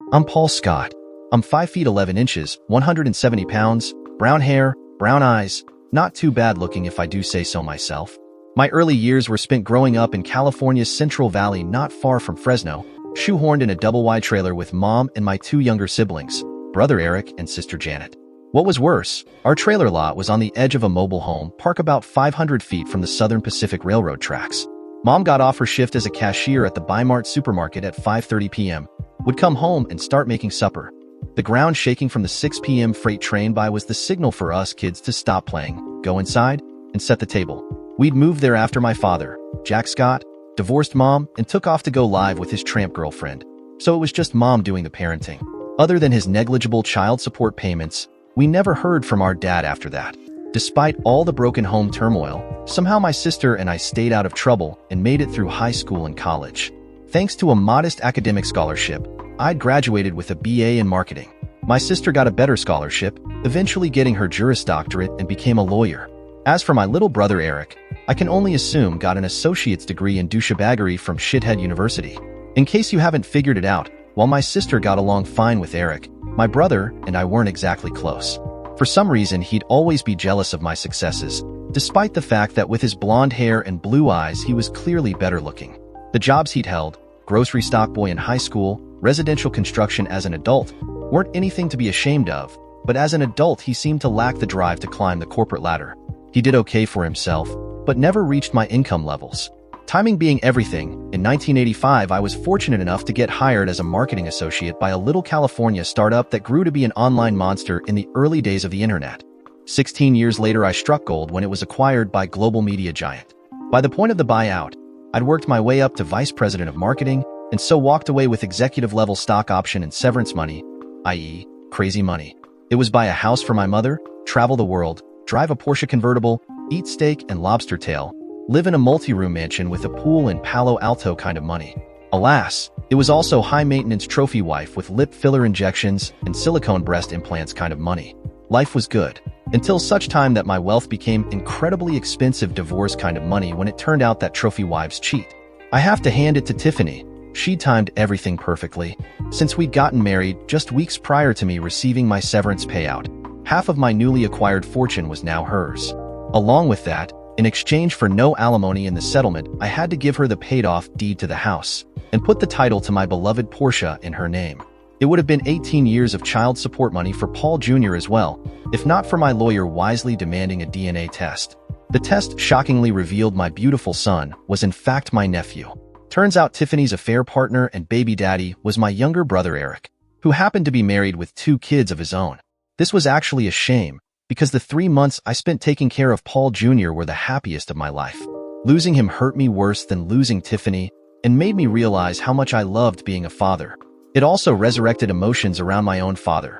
I'm Paul Scott. I'm 5 feet 11 inches, 170 pounds, brown hair, brown eyes, not too bad looking if I do say so myself. My early years were spent growing up in California's Central Valley not far from Fresno, shoehorned in a double-wide trailer with mom and my 2 younger siblings, brother Eric and sister Janet. What was worse, our trailer lot was on the edge of a mobile home park about 500 feet from the Southern Pacific Railroad tracks. Mom got off her shift as a cashier at the Bi-Mart supermarket at 5:30 p.m., would come home and start making supper. The ground shaking from the 6 p.m. freight train by was the signal for us kids to stop playing, go inside, and set the table. We'd moved there after my father, Jack Scott, divorced mom and took off to go live with his tramp girlfriend. So it was just mom doing the parenting. Other than his negligible child support payments, we never heard from our dad after that. Despite all the broken home turmoil, somehow my sister and I stayed out of trouble and made it through high school and college. Thanks to a modest academic scholarship, I'd graduated with a BA in marketing. My sister got a better scholarship, eventually getting her Juris Doctorate and became a lawyer. As for my little brother Eric, I can only assume got an associate's degree in douchebaggery from Shithead University. In case you haven't figured it out, while my sister got along fine with Eric, my brother and I weren't exactly close. For some reason, he'd always be jealous of my successes, despite the fact that with his blonde hair and blue eyes, he was clearly better looking. The jobs he'd held, grocery stock boy in high school, residential construction as an adult, weren't anything to be ashamed of, but as an adult he seemed to lack the drive to climb the corporate ladder. He did okay for himself, but never reached my income levels. Timing being everything, in 1985 I was fortunate enough to get hired as a marketing associate by a little California startup that grew to be an online monster in the early days of the internet. 16 years later I struck gold when it was acquired by global media giant. By the point of the buyout, I'd worked my way up to vice president of marketing, and so walked away with executive-level stock option and severance money, i.e., crazy money. It was buy a house for my mother, travel the world, drive a Porsche convertible, eat steak and lobster tail, live in a multi-room mansion with a pool in Palo Alto kind of money. Alas, it was also high-maintenance trophy wife with lip filler injections and silicone breast implants kind of money. Life was good, until such time that my wealth became incredibly expensive divorce kind of money when it turned out that trophy wives cheat. I have to hand it to Tiffany. She timed everything perfectly. Since we'd gotten married just weeks prior to me receiving my severance payout, half of my newly acquired fortune was now hers. Along with that, in exchange for no alimony in the settlement, I had to give her the paid-off deed to the house and put the title to my beloved Porsche in her name. It would have been 18 years of child support money for Paul Jr. as well, if not for my lawyer wisely demanding a DNA test. The test shockingly revealed my beautiful son was in fact my nephew. Turns out Tiffany's affair partner and baby daddy was my younger brother Eric, who happened to be married with 2 kids of his own. This was actually a shame, because the 3 months I spent taking care of Paul Jr. were the happiest of my life. Losing him hurt me worse than losing Tiffany and made me realize how much I loved being a father. It also resurrected emotions around my own father.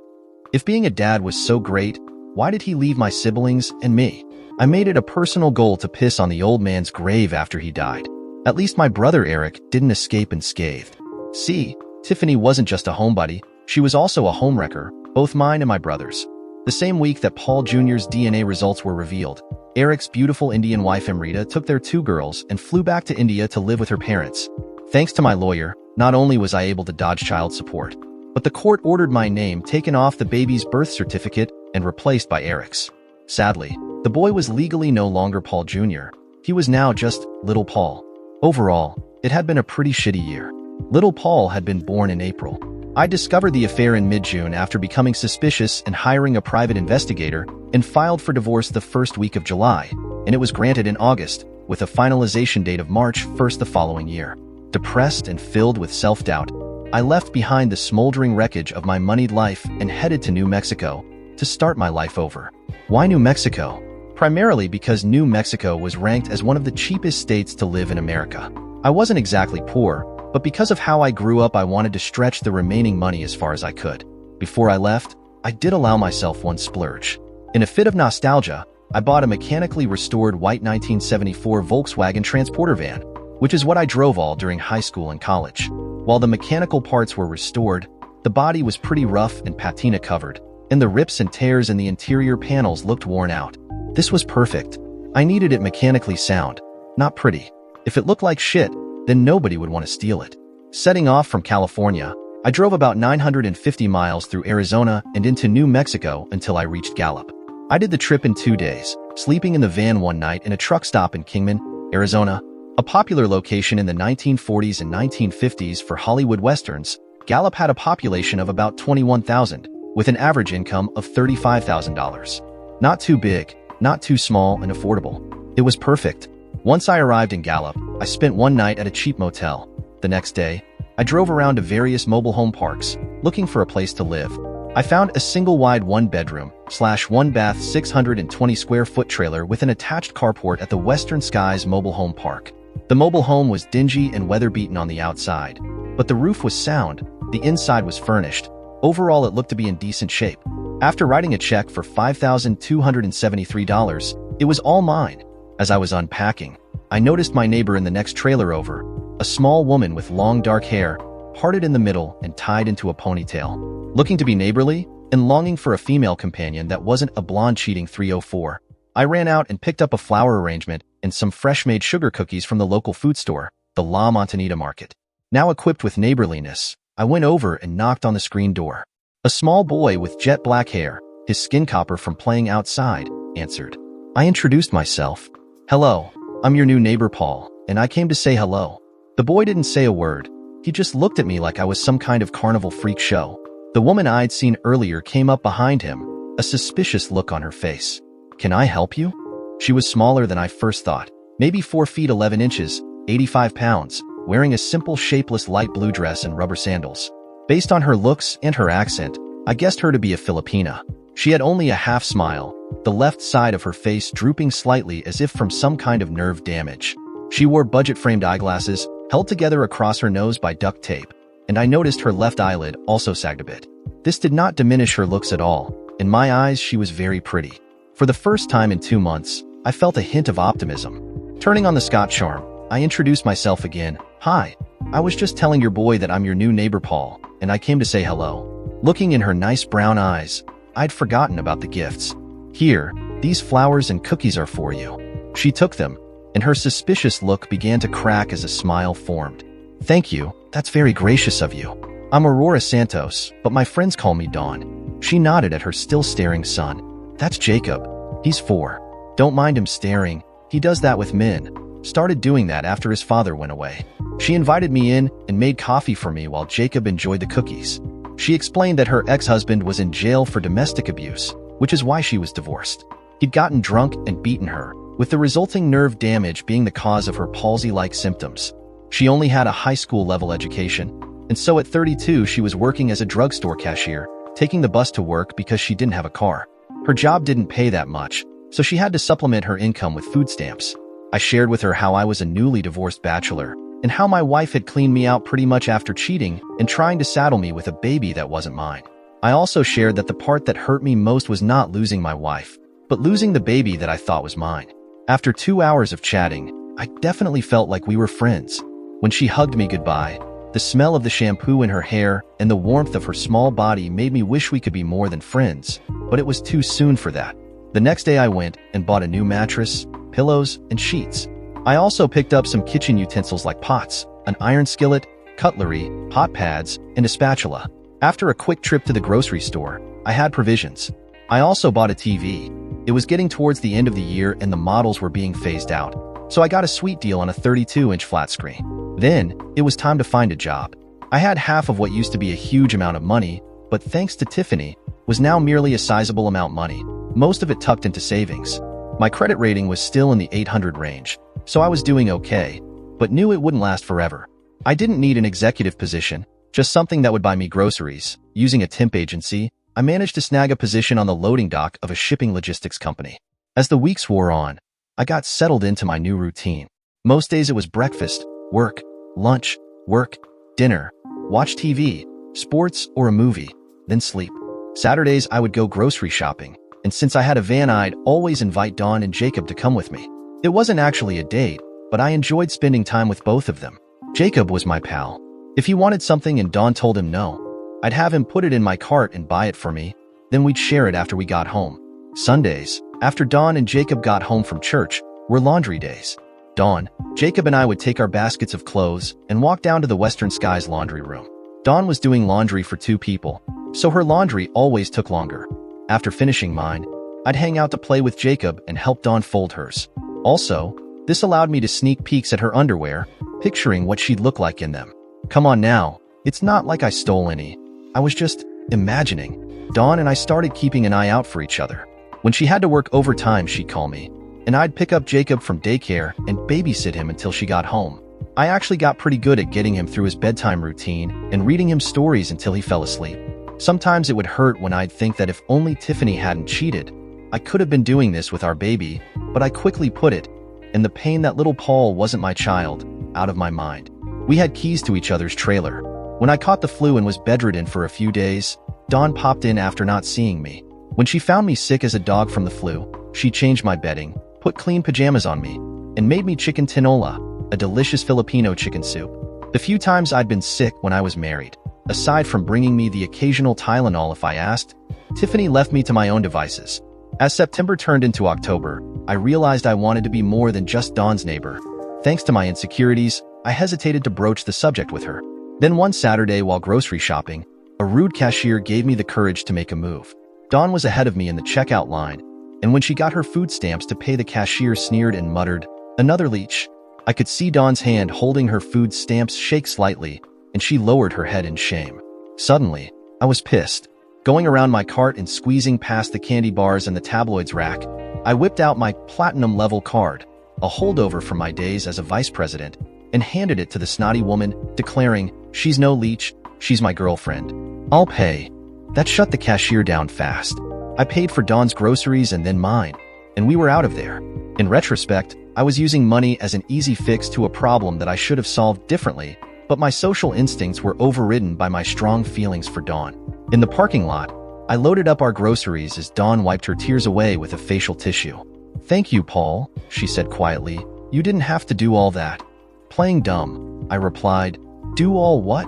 If being a dad was so great, why did he leave my siblings and me? I made it a personal goal to piss on the old man's grave after he died. At least my brother Eric didn't escape unscathed. See, Tiffany wasn't just a homebody, she was also a homewrecker, both mine and my brother's. The same week that Paul Jr.'s DNA results were revealed, Eric's beautiful Indian wife Amrita took their 2 girls and flew back to India to live with her parents. Thanks to my lawyer, not only was I able to dodge child support, but the court ordered my name taken off the baby's birth certificate and replaced by Eric's. Sadly, the boy was legally no longer Paul Jr. He was now just Little Paul. Overall, it had been a pretty shitty year. Little Paul had been born in April. I discovered the affair in mid-June after becoming suspicious and hiring a private investigator, and filed for divorce the first week of July, and it was granted in August, with a finalization date of March 1st the following year. Depressed and filled with self-doubt, I left behind the smoldering wreckage of my moneyed life and headed to New Mexico to start my life over. Why New Mexico? Primarily because New Mexico was ranked as one of the cheapest states to live in America. I wasn't exactly poor, but because of how I grew up I wanted to stretch the remaining money as far as I could. Before I left, I did allow myself one splurge. In a fit of nostalgia, I bought a mechanically restored white 1974 Volkswagen transporter van, which is what I drove all during high school and college. While the mechanical parts were restored, the body was pretty rough and patina covered, and the rips and tears in the interior panels looked worn out. This was perfect. I needed it mechanically sound, not pretty. If it looked like shit, then nobody would want to steal it. Setting off from California, I drove about 950 miles through Arizona and into New Mexico until I reached Gallup. I did the trip in 2 days, sleeping in the van one night in a truck stop in Kingman, Arizona, a popular location in the 1940s and 1950s for Hollywood westerns. Gallup had a population of about 21,000, with an average income of $35,000. Not too big, not too small and affordable. It was perfect. Once I arrived in Gallup, I spent one night at a cheap motel. The next day, I drove around to various mobile home parks, looking for a place to live. I found a single-wide one-bedroom/one-bath 620-square-foot trailer with an attached carport at the Western Skies Mobile Home Park. The mobile home was dingy and weather-beaten on the outside, but the roof was sound, the inside was furnished. Overall, it looked to be in decent shape. After writing a check for $5,273, it was all mine. As I was unpacking, I noticed my neighbor in the next trailer over, a small woman with long dark hair, parted in the middle and tied into a ponytail. Looking to be neighborly and longing for a female companion that wasn't a blonde cheating 304, I ran out and picked up a flower arrangement and some fresh-made sugar cookies from the local food store, the La Montanita Market. Now equipped with neighborliness, I went over and knocked on the screen door. A small boy with jet black hair, his skin copper from playing outside, answered. I introduced myself. Hello, I'm your new neighbor Paul, and I came to say hello. The boy didn't say a word. He just looked at me like I was some kind of carnival freak show. The woman I'd seen earlier came up behind him, a suspicious look on her face. Can I help you? She was smaller than I first thought, maybe 4 feet 11 inches, 85 pounds, wearing a simple shapeless light blue dress and rubber sandals. Based on her looks and her accent, I guessed her to be a Filipina. She had only a half smile, the left side of her face drooping slightly as if from some kind of nerve damage. She wore budget-framed eyeglasses, held together across her nose by duct tape, and I noticed her left eyelid also sagged a bit. This did not diminish her looks at all. In my eyes, she was very pretty. For the first time in 2 months, I felt a hint of optimism. Turning on the Scotch charm, I introduced myself again. Hi, I was just telling your boy that I'm your new neighbor Paul, and I came to say hello. Looking in her nice brown eyes, I'd forgotten about the gifts. Here, these flowers and cookies are for you. She took them, and her suspicious look began to crack as a smile formed. Thank you, that's very gracious of you. I'm Aurora Santos, but my friends call me Dawn. She nodded at her still staring son. That's Jacob. He's 4. Don't mind him staring. He does that with men. Started doing that after his father went away. She invited me in and made coffee for me while Jacob enjoyed the cookies. She explained that her ex-husband was in jail for domestic abuse, which is why she was divorced. He'd gotten drunk and beaten her, with the resulting nerve damage being the cause of her palsy-like symptoms. She only had a high school level education, and so at 32 she was working as a drugstore cashier, taking the bus to work because she didn't have a car. Her job didn't pay that much, so she had to supplement her income with food stamps. I shared with her how I was a newly divorced bachelor, and how my wife had cleaned me out pretty much after cheating and trying to saddle me with a baby that wasn't mine. I also shared that the part that hurt me most was not losing my wife, but losing the baby that I thought was mine. After 2 hours of chatting, I definitely felt like we were friends. When she hugged me goodbye, the smell of the shampoo in her hair and the warmth of her small body made me wish we could be more than friends, but it was too soon for that. The next day I went and bought a new mattress, pillows, and sheets. I also picked up some kitchen utensils like pots, an iron skillet, cutlery, hot pads, and a spatula. After a quick trip to the grocery store, I had provisions. I also bought a TV. It was getting towards the end of the year and the models were being phased out, so I got a sweet deal on a 32-inch flat screen. Then, it was time to find a job. I had half of what used to be a huge amount of money, but thanks to Tiffany, was now merely a sizable amount money, most of it tucked into savings. My credit rating was still in the 800 range, so I was doing okay, but knew it wouldn't last forever. I didn't need an executive position, just something that would buy me groceries. Using a temp agency, I managed to snag a position on the loading dock of a shipping logistics company. As the weeks wore on, I got settled into my new routine. Most days it was breakfast, work, lunch, work, dinner, watch TV, sports, or a movie, then sleep. Saturdays I would go grocery shopping, and since I had a van I'd always invite Dawn and Jacob to come with me. It wasn't actually a date, but I enjoyed spending time with both of them. Jacob was my pal. If he wanted something and Dawn told him no, I'd have him put it in my cart and buy it for me, then we'd share it after we got home. Sundays, after Dawn and Jacob got home from church, were laundry days. Dawn, Jacob and I would take our baskets of clothes and walk down to the Western Skies laundry room. Dawn was doing laundry for 2 people, so her laundry always took longer. After finishing mine, I'd hang out to play with Jacob and help Dawn fold hers. Also, this allowed me to sneak peeks at her underwear, picturing what she'd look like in them. Come on now, it's not like I stole any. I was just imagining. Dawn and I started keeping an eye out for each other. When she had to work overtime, she'd call me, and I'd pick up Jacob from daycare and babysit him until she got home. I actually got pretty good at getting him through his bedtime routine and reading him stories until he fell asleep. Sometimes it would hurt when I'd think that if only Tiffany hadn't cheated, I could have been doing this with our baby, but I quickly put it, and the pain that little Paul wasn't my child, out of my mind. We had keys to each other's trailer. When I caught the flu and was bedridden for a few days, Dawn popped in after not seeing me. When she found me sick as a dog from the flu, she changed my bedding, put clean pajamas on me, and made me chicken tinola, a delicious Filipino chicken soup. The few times I'd been sick when I was married, aside from bringing me the occasional Tylenol if I asked, Tiffany left me to my own devices. As September turned into October, I realized I wanted to be more than just Dawn's neighbor. Thanks to my insecurities, I hesitated to broach the subject with her. Then one Saturday while grocery shopping, a rude cashier gave me the courage to make a move. Dawn was ahead of me in the checkout line, and when she got her food stamps to pay, the cashier sneered and muttered, "Another leech." I could see Dawn's hand holding her food stamps shake slightly, and she lowered her head in shame. Suddenly, I was pissed. Going around my cart and squeezing past the candy bars and the tabloids rack, I whipped out my platinum-level card, a holdover from my days as a vice president, and handed it to the snotty woman, declaring, "She's no leech, she's my girlfriend. I'll pay." That shut the cashier down fast. I paid for Dawn's groceries and then mine, and we were out of there. In retrospect, I was using money as an easy fix to a problem that I should have solved differently, but my social instincts were overridden by my strong feelings for Dawn. In the parking lot, I loaded up our groceries as Dawn wiped her tears away with a facial tissue. "Thank you, Paul," she said quietly. "You didn't have to do all that." "Playing dumb," I replied. "Do all what?"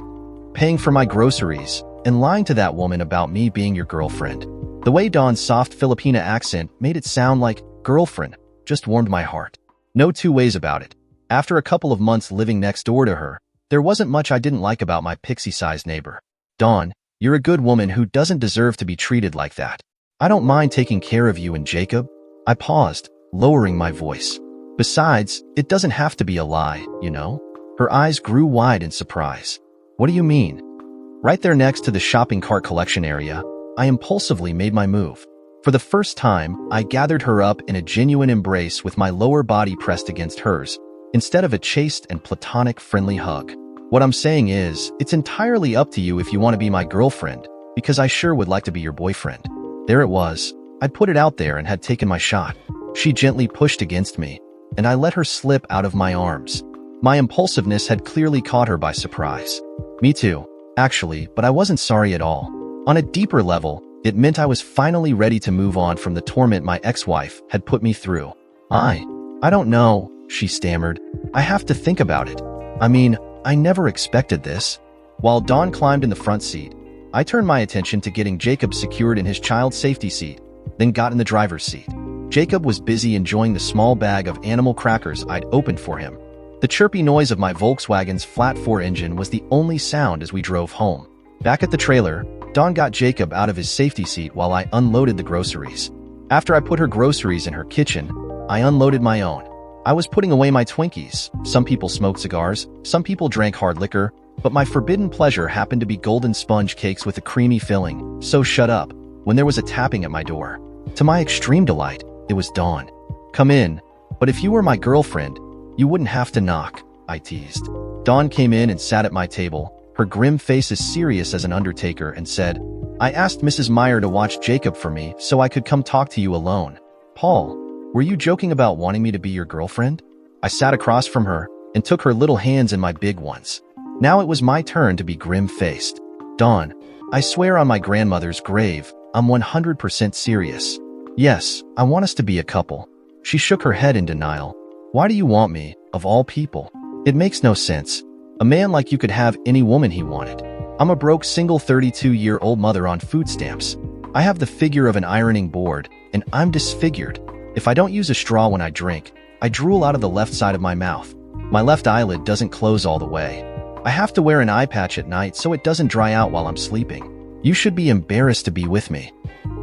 "Paying for my groceries and lying to that woman about me being your girlfriend." The way Dawn's soft Filipina accent made it sound like girlfriend just warmed my heart. No two ways about it. After a couple of months living next door to her, there wasn't much I didn't like about my pixie-sized neighbor. "Dawn, you're a good woman who doesn't deserve to be treated like that. I don't mind taking care of you and Jacob." I paused, lowering my voice. "Besides, it doesn't have to be a lie, you know?" Her eyes grew wide in surprise. "What do you mean?" Right there next to the shopping cart collection area, I impulsively made my move. For the first time, I gathered her up in a genuine embrace with my lower body pressed against hers, instead of a chaste and platonic friendly hug. What I'm saying is, it's entirely up to you if you want to be my girlfriend, because I sure would like to be your boyfriend. There it was. I'd put it out there and had taken my shot. She gently pushed against me, and I let her slip out of my arms. My impulsiveness had clearly caught her by surprise. Me too, actually, but I wasn't sorry at all. On a deeper level, it meant I was finally ready to move on from the torment my ex-wife had put me through. I don't know," she stammered. "I have to think about it. I mean, I never expected this." While Dawn climbed in the front seat, I turned my attention to getting Jacob secured in his child safety seat, then got in the driver's seat. Jacob was busy enjoying the small bag of animal crackers I'd opened for him. The chirpy noise of my Volkswagen's flat-4 engine was the only sound as we drove home. Back at the trailer, Dawn got Jacob out of his safety seat while I unloaded the groceries. After I put her groceries in her kitchen, I unloaded my own. I was putting away my Twinkies. Some people smoked cigars, some people drank hard liquor, but my forbidden pleasure happened to be golden sponge cakes with a creamy filling, so shut up, when there was a tapping at my door. To my extreme delight, it was Dawn. "Come in, but if you were my girlfriend, you wouldn't have to knock," I teased. Dawn came in and sat at my table, her grim face as serious as an undertaker, and said, "I asked Mrs. Meyer to watch Jacob for me so I could come talk to you alone." "Paul, were you joking about wanting me to be your girlfriend?" I sat across from her and took her little hands in my big ones. Now it was my turn to be grim-faced. "Dawn, I swear on my grandmother's grave, I'm 100% serious. Yes, I want us to be a couple." She shook her head in denial. "Why do you want me, of all people? It makes no sense. A man like you could have any woman he wanted. I'm a broke single 32-year-old mother on food stamps. I have the figure of an ironing board, and I'm disfigured. If I don't use a straw when I drink, I drool out of the left side of my mouth. My left eyelid doesn't close all the way. I have to wear an eye patch at night so it doesn't dry out while I'm sleeping. You should be embarrassed to be with me."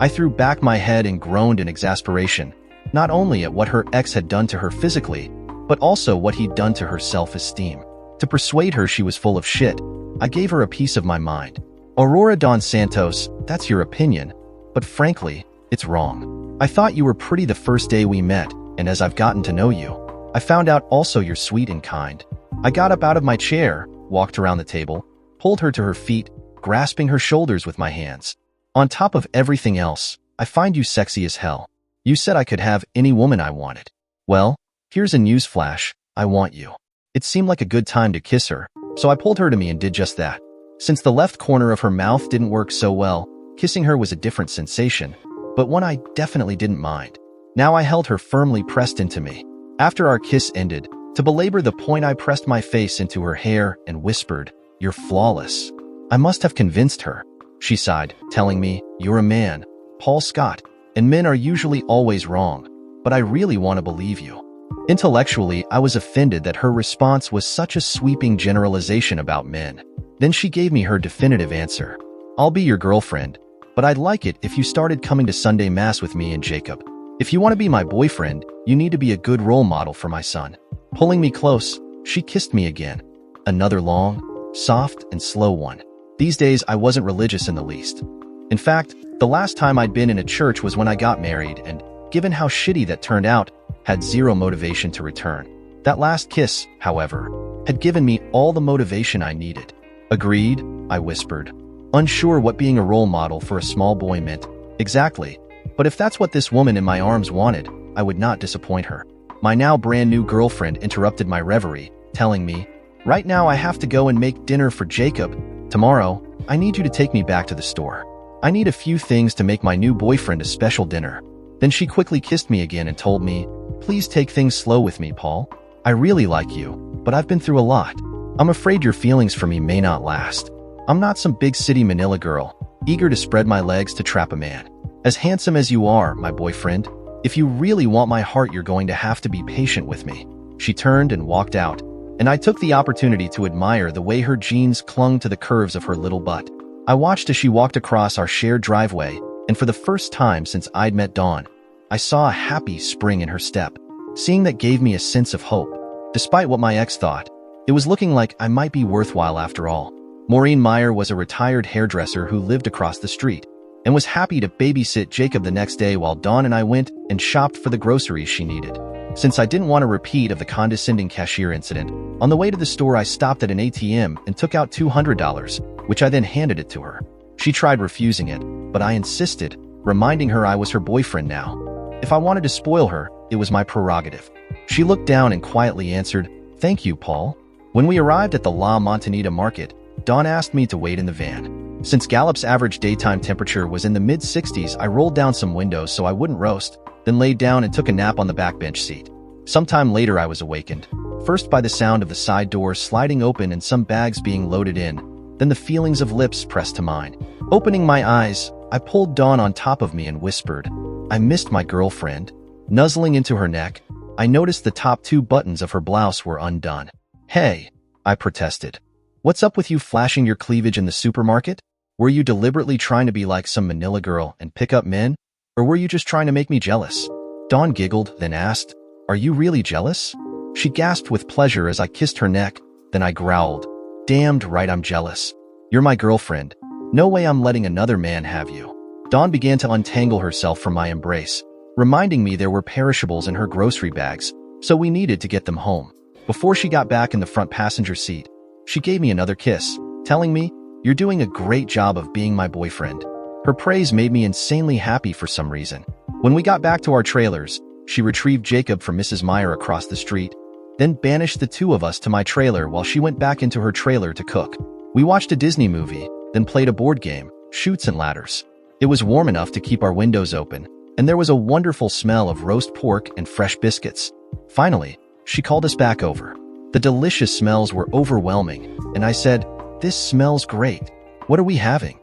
I threw back my head and groaned in exasperation, not only at what her ex had done to her physically, but also what he'd done to her self-esteem. To persuade her she was full of shit, I gave her a piece of my mind. "Aurora Dos Santos, that's your opinion, but frankly, it's wrong. I thought you were pretty the first day we met, and as I've gotten to know you, I found out also you're sweet and kind." I got up out of my chair, walked around the table, pulled her to her feet, grasping her shoulders with my hands. "On top of everything else, I find you sexy as hell. You said I could have any woman I wanted. Well, here's a news flash, I want you." It seemed like a good time to kiss her, so I pulled her to me and did just that. Since the left corner of her mouth didn't work so well, kissing her was a different sensation, but one I definitely didn't mind. Now I held her firmly pressed into me. After our kiss ended, to belabor the point, I pressed my face into her hair and whispered, "You're flawless." I must have convinced her. She sighed, telling me, "You're a man, Paul Scott, and men are usually always wrong, but I really want to believe you." Intellectually, I was offended that her response was such a sweeping generalization about men. Then she gave me her definitive answer. "I'll be your girlfriend, but I'd like it if you started coming to Sunday Mass with me and Jacob. If you want to be my boyfriend, you need to be a good role model for my son." Pulling me close, she kissed me again. Another long, soft, and slow one. These days, I wasn't religious in the least. In fact, the last time I'd been in a church was when I got married, and given how shitty that turned out, had zero motivation to return. That last kiss, however, had given me all the motivation I needed. "Agreed," I whispered, unsure what being a role model for a small boy meant exactly, but if that's what this woman in my arms wanted, I would not disappoint her. My now brand new girlfriend interrupted my reverie, telling me, "Right now I have to go and make dinner for Jacob. Tomorrow, I need you to take me back to the store. I need a few things to make my new boyfriend a special dinner." Then she quickly kissed me again and told me, "Please take things slow with me, Paul. I really like you, but I've been through a lot. I'm afraid your feelings for me may not last. I'm not some big city Manila girl, eager to spread my legs to trap a man. As handsome as you are, my boyfriend, if you really want my heart, you're going to have to be patient with me." She turned and walked out, and I took the opportunity to admire the way her jeans clung to the curves of her little butt. I watched as she walked across our shared driveway, and for the first time since I'd met Dawn, I saw a happy spring in her step. Seeing that gave me a sense of hope. Despite what my ex thought, it was looking like I might be worthwhile after all. Maureen Meyer was a retired hairdresser who lived across the street, and was happy to babysit Jacob the next day while Dawn and I went and shopped for the groceries she needed. Since I didn't want a repeat of the condescending cashier incident, on the way to the store I stopped at an ATM and took out $200, which I then handed it to her. She tried refusing it, but I insisted, reminding her I was her boyfriend now. If I wanted to spoil her, it was my prerogative. She looked down and quietly answered, "Thank you, Paul." When we arrived at the La Montanita market, Dawn asked me to wait in the van. Since Gallup's average daytime temperature was in the mid-60s, I rolled down some windows so I wouldn't roast, then laid down and took a nap on the back bench seat. Sometime later I was awakened, first by the sound of the side door sliding open and some bags being loaded in, then the feelings of lips pressed to mine. Opening my eyes, I pulled Dawn on top of me and whispered, "I missed my girlfriend." Nuzzling into her neck, I noticed the top two buttons of her blouse were undone. "Hey," I protested. "What's up with you flashing your cleavage in the supermarket? Were you deliberately trying to be like some Manila girl and pick up men? Or were you just trying to make me jealous?" Dawn giggled, then asked, "Are you really jealous?" She gasped with pleasure as I kissed her neck, then I growled, "Damned right I'm jealous. You're my girlfriend. No way I'm letting another man have you." Dawn began to untangle herself from my embrace, reminding me there were perishables in her grocery bags, so we needed to get them home. Before she got back in the front passenger seat, she gave me another kiss, telling me, "You're doing a great job of being my boyfriend." Her praise made me insanely happy for some reason. When we got back to our trailers, she retrieved Jacob from Mrs. Meyer across the street, then banished the two of us to my trailer while she went back into her trailer to cook. We watched a Disney movie, then played a board game, Chutes and Ladders. It was warm enough to keep our windows open, and there was a wonderful smell of roast pork and fresh biscuits. Finally, she called us back over. The delicious smells were overwhelming, and I said, "This smells great. What are we having?"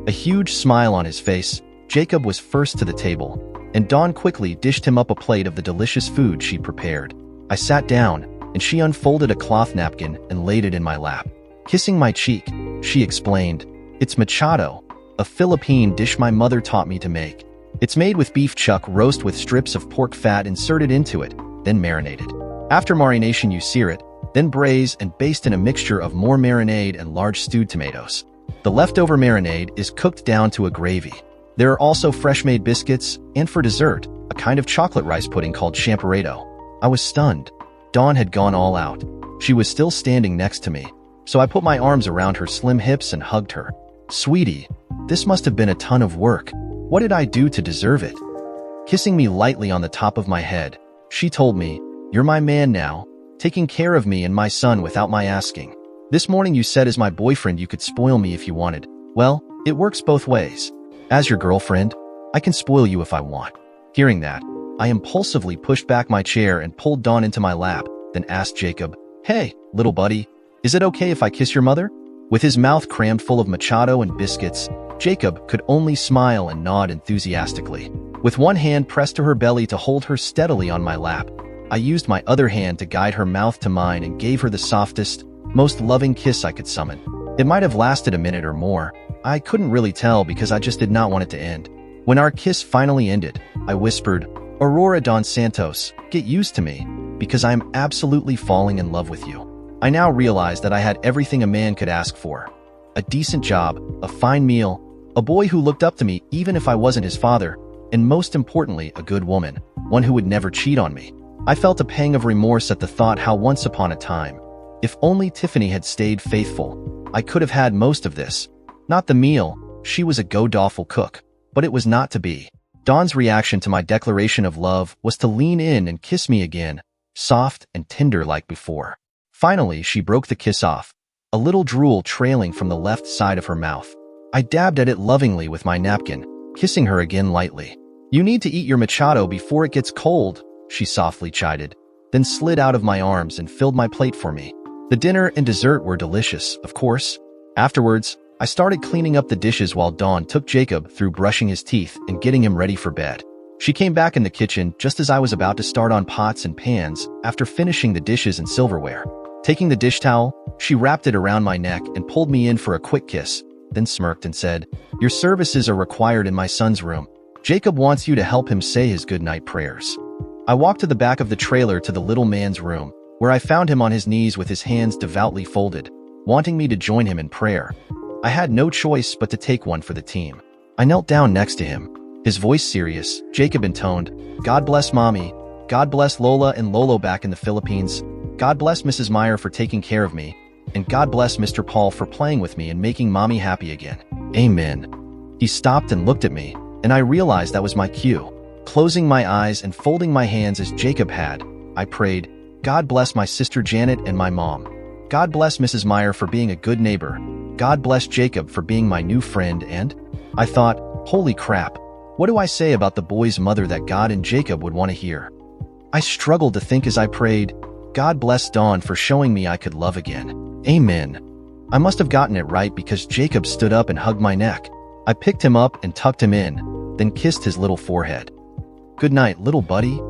A huge smile on his face, Jacob was first to the table, and Dawn quickly dished him up a plate of the delicious food she prepared. I sat down, and she unfolded a cloth napkin and laid it in my lap. Kissing my cheek, she explained, "It's machado, a Philippine dish my mother taught me to make. It's made with beef chuck roast with strips of pork fat inserted into it, then marinated. After marination you sear it, then braise and baste in a mixture of more marinade and large stewed tomatoes. The leftover marinade is cooked down to a gravy. There are also fresh-made biscuits, and for dessert, a kind of chocolate rice pudding called champorado." I was stunned. Dawn had gone all out. She was still standing next to me, so I put my arms around her slim hips and hugged her. "Sweetie, this must have been a ton of work. What did I do to deserve it?" Kissing me lightly on the top of my head, she told me, "You're my man now, taking care of me and my son without my asking. This morning you said as my boyfriend you could spoil me if you wanted. Well, it works both ways. As your girlfriend, I can spoil you if I want." Hearing that, I impulsively pushed back my chair and pulled Dawn into my lap, then asked Jacob, "Hey, little buddy, is it okay if I kiss your mother?" With his mouth crammed full of machado and biscuits, Jacob could only smile and nod enthusiastically. With one hand pressed to her belly to hold her steadily on my lap, I used my other hand to guide her mouth to mine and gave her the softest, most loving kiss I could summon. It might have lasted a minute or more. I couldn't really tell because I just did not want it to end. When our kiss finally ended, I whispered, "Aurora Don Santos, get used to me, because I am absolutely falling in love with you." I now realized that I had everything a man could ask for. A decent job, a fine meal, a boy who looked up to me even if I wasn't his father, and most importantly, a good woman, one who would never cheat on me. I felt a pang of remorse at the thought how once upon a time, if only Tiffany had stayed faithful, I could have had most of this. Not the meal, she was a god-awful cook, but it was not to be. Dawn's reaction to my declaration of love was to lean in and kiss me again, soft and tender like before. Finally, she broke the kiss off, a little drool trailing from the left side of her mouth. I dabbed at it lovingly with my napkin, kissing her again lightly. "You need to eat your machado before it gets cold," she softly chided, then slid out of my arms and filled my plate for me. The dinner and dessert were delicious, of course. Afterwards, I started cleaning up the dishes while Dawn took Jacob through brushing his teeth and getting him ready for bed. She came back in the kitchen just as I was about to start on pots and pans after finishing the dishes and silverware. Taking the dish towel, she wrapped it around my neck and pulled me in for a quick kiss, then smirked and said, "Your services are required in my son's room. Jacob wants you to help him say his goodnight prayers." I walked to the back of the trailer to the little man's room, where I found him on his knees with his hands devoutly folded, wanting me to join him in prayer. I had no choice but to take one for the team. I knelt down next to him, his voice serious. Jacob intoned, "God bless Mommy, God bless Lola and Lolo back in the Philippines, God bless Mrs. Meyer for taking care of me, and God bless Mr. Paul for playing with me and making Mommy happy again. Amen." He stopped and looked at me, and I realized that was my cue. Closing my eyes and folding my hands as Jacob had, I prayed, "God bless my sister Janet and my mom. God bless Mrs. Meyer for being a good neighbor. God bless Jacob for being my new friend," and I thought, holy crap, what do I say about the boy's mother that God and Jacob would want to hear? I struggled to think as I prayed, "God bless Dawn for showing me I could love again. Amen." I must have gotten it right because Jacob stood up and hugged my neck. I picked him up and tucked him in, then kissed his little forehead. "Good night, little buddy."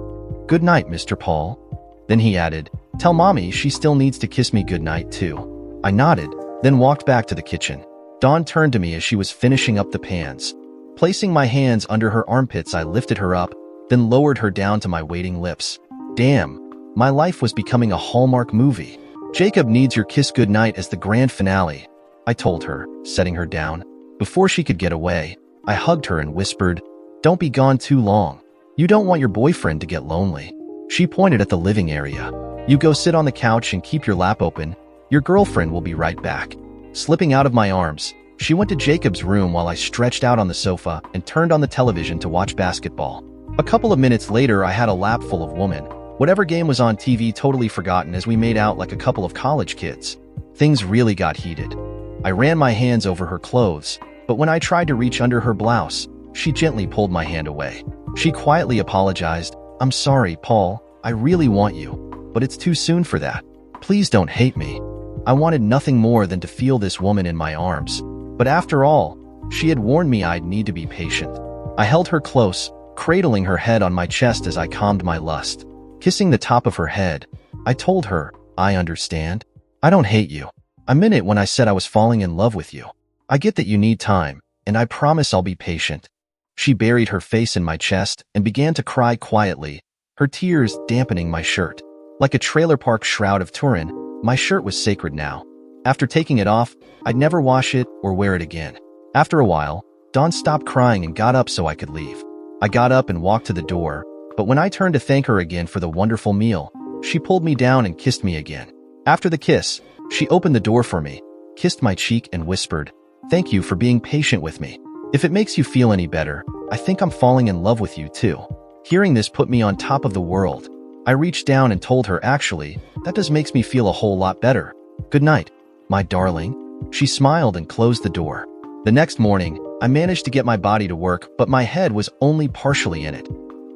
"Good night, Mr. Paul." Then he added, "Tell Mommy she still needs to kiss me goodnight too." I nodded, then walked back to the kitchen. Dawn turned to me as she was finishing up the pans. Placing my hands under her armpits, I lifted her up, then lowered her down to my waiting lips. Damn, my life was becoming a Hallmark movie. "Jacob needs your kiss goodnight as the grand finale," I told her, setting her down. Before she could get away, I hugged her and whispered, "Don't be gone too long. You don't want your boyfriend to get lonely." She pointed at the living area. "You go sit on the couch and keep your lap open. Your girlfriend will be right back." Slipping out of my arms, she went to Jacob's room while I stretched out on the sofa and turned on the television to watch basketball. A couple of minutes later, I had a lap full of women. Whatever game was on TV totally forgotten as we made out like a couple of college kids. Things really got heated. I ran my hands over her clothes, but when I tried to reach under her blouse, she gently pulled my hand away. She quietly apologized. "I'm sorry, Paul. I really want you, but it's too soon for that. Please don't hate me." I wanted nothing more than to feel this woman in my arms. But after all, she had warned me I'd need to be patient. I held her close, cradling her head on my chest as I calmed my lust. Kissing the top of her head, I told her, "I understand. I don't hate you. I meant it when I said I was falling in love with you. I get that you need time, and I promise I'll be patient. She buried her face in my chest and began to cry quietly, her tears dampening my shirt. Like a trailer park shroud of Turin, my shirt was sacred now. After taking it off, I'd never wash it or wear it again. After a while, Dawn stopped crying and got up so I could leave. I got up and walked to the door, but when I turned to thank her again for the wonderful meal, she pulled me down and kissed me again. After the kiss, she opened the door for me, kissed my cheek and whispered, "Thank you for being patient with me. If it makes you feel any better, I think I'm falling in love with you too." Hearing this put me on top of the world. I reached down and told her, "Actually, that just makes me feel a whole lot better. Good night, my darling." She smiled and closed the door. The next morning, I managed to get my body to work, but my head was only partially in it.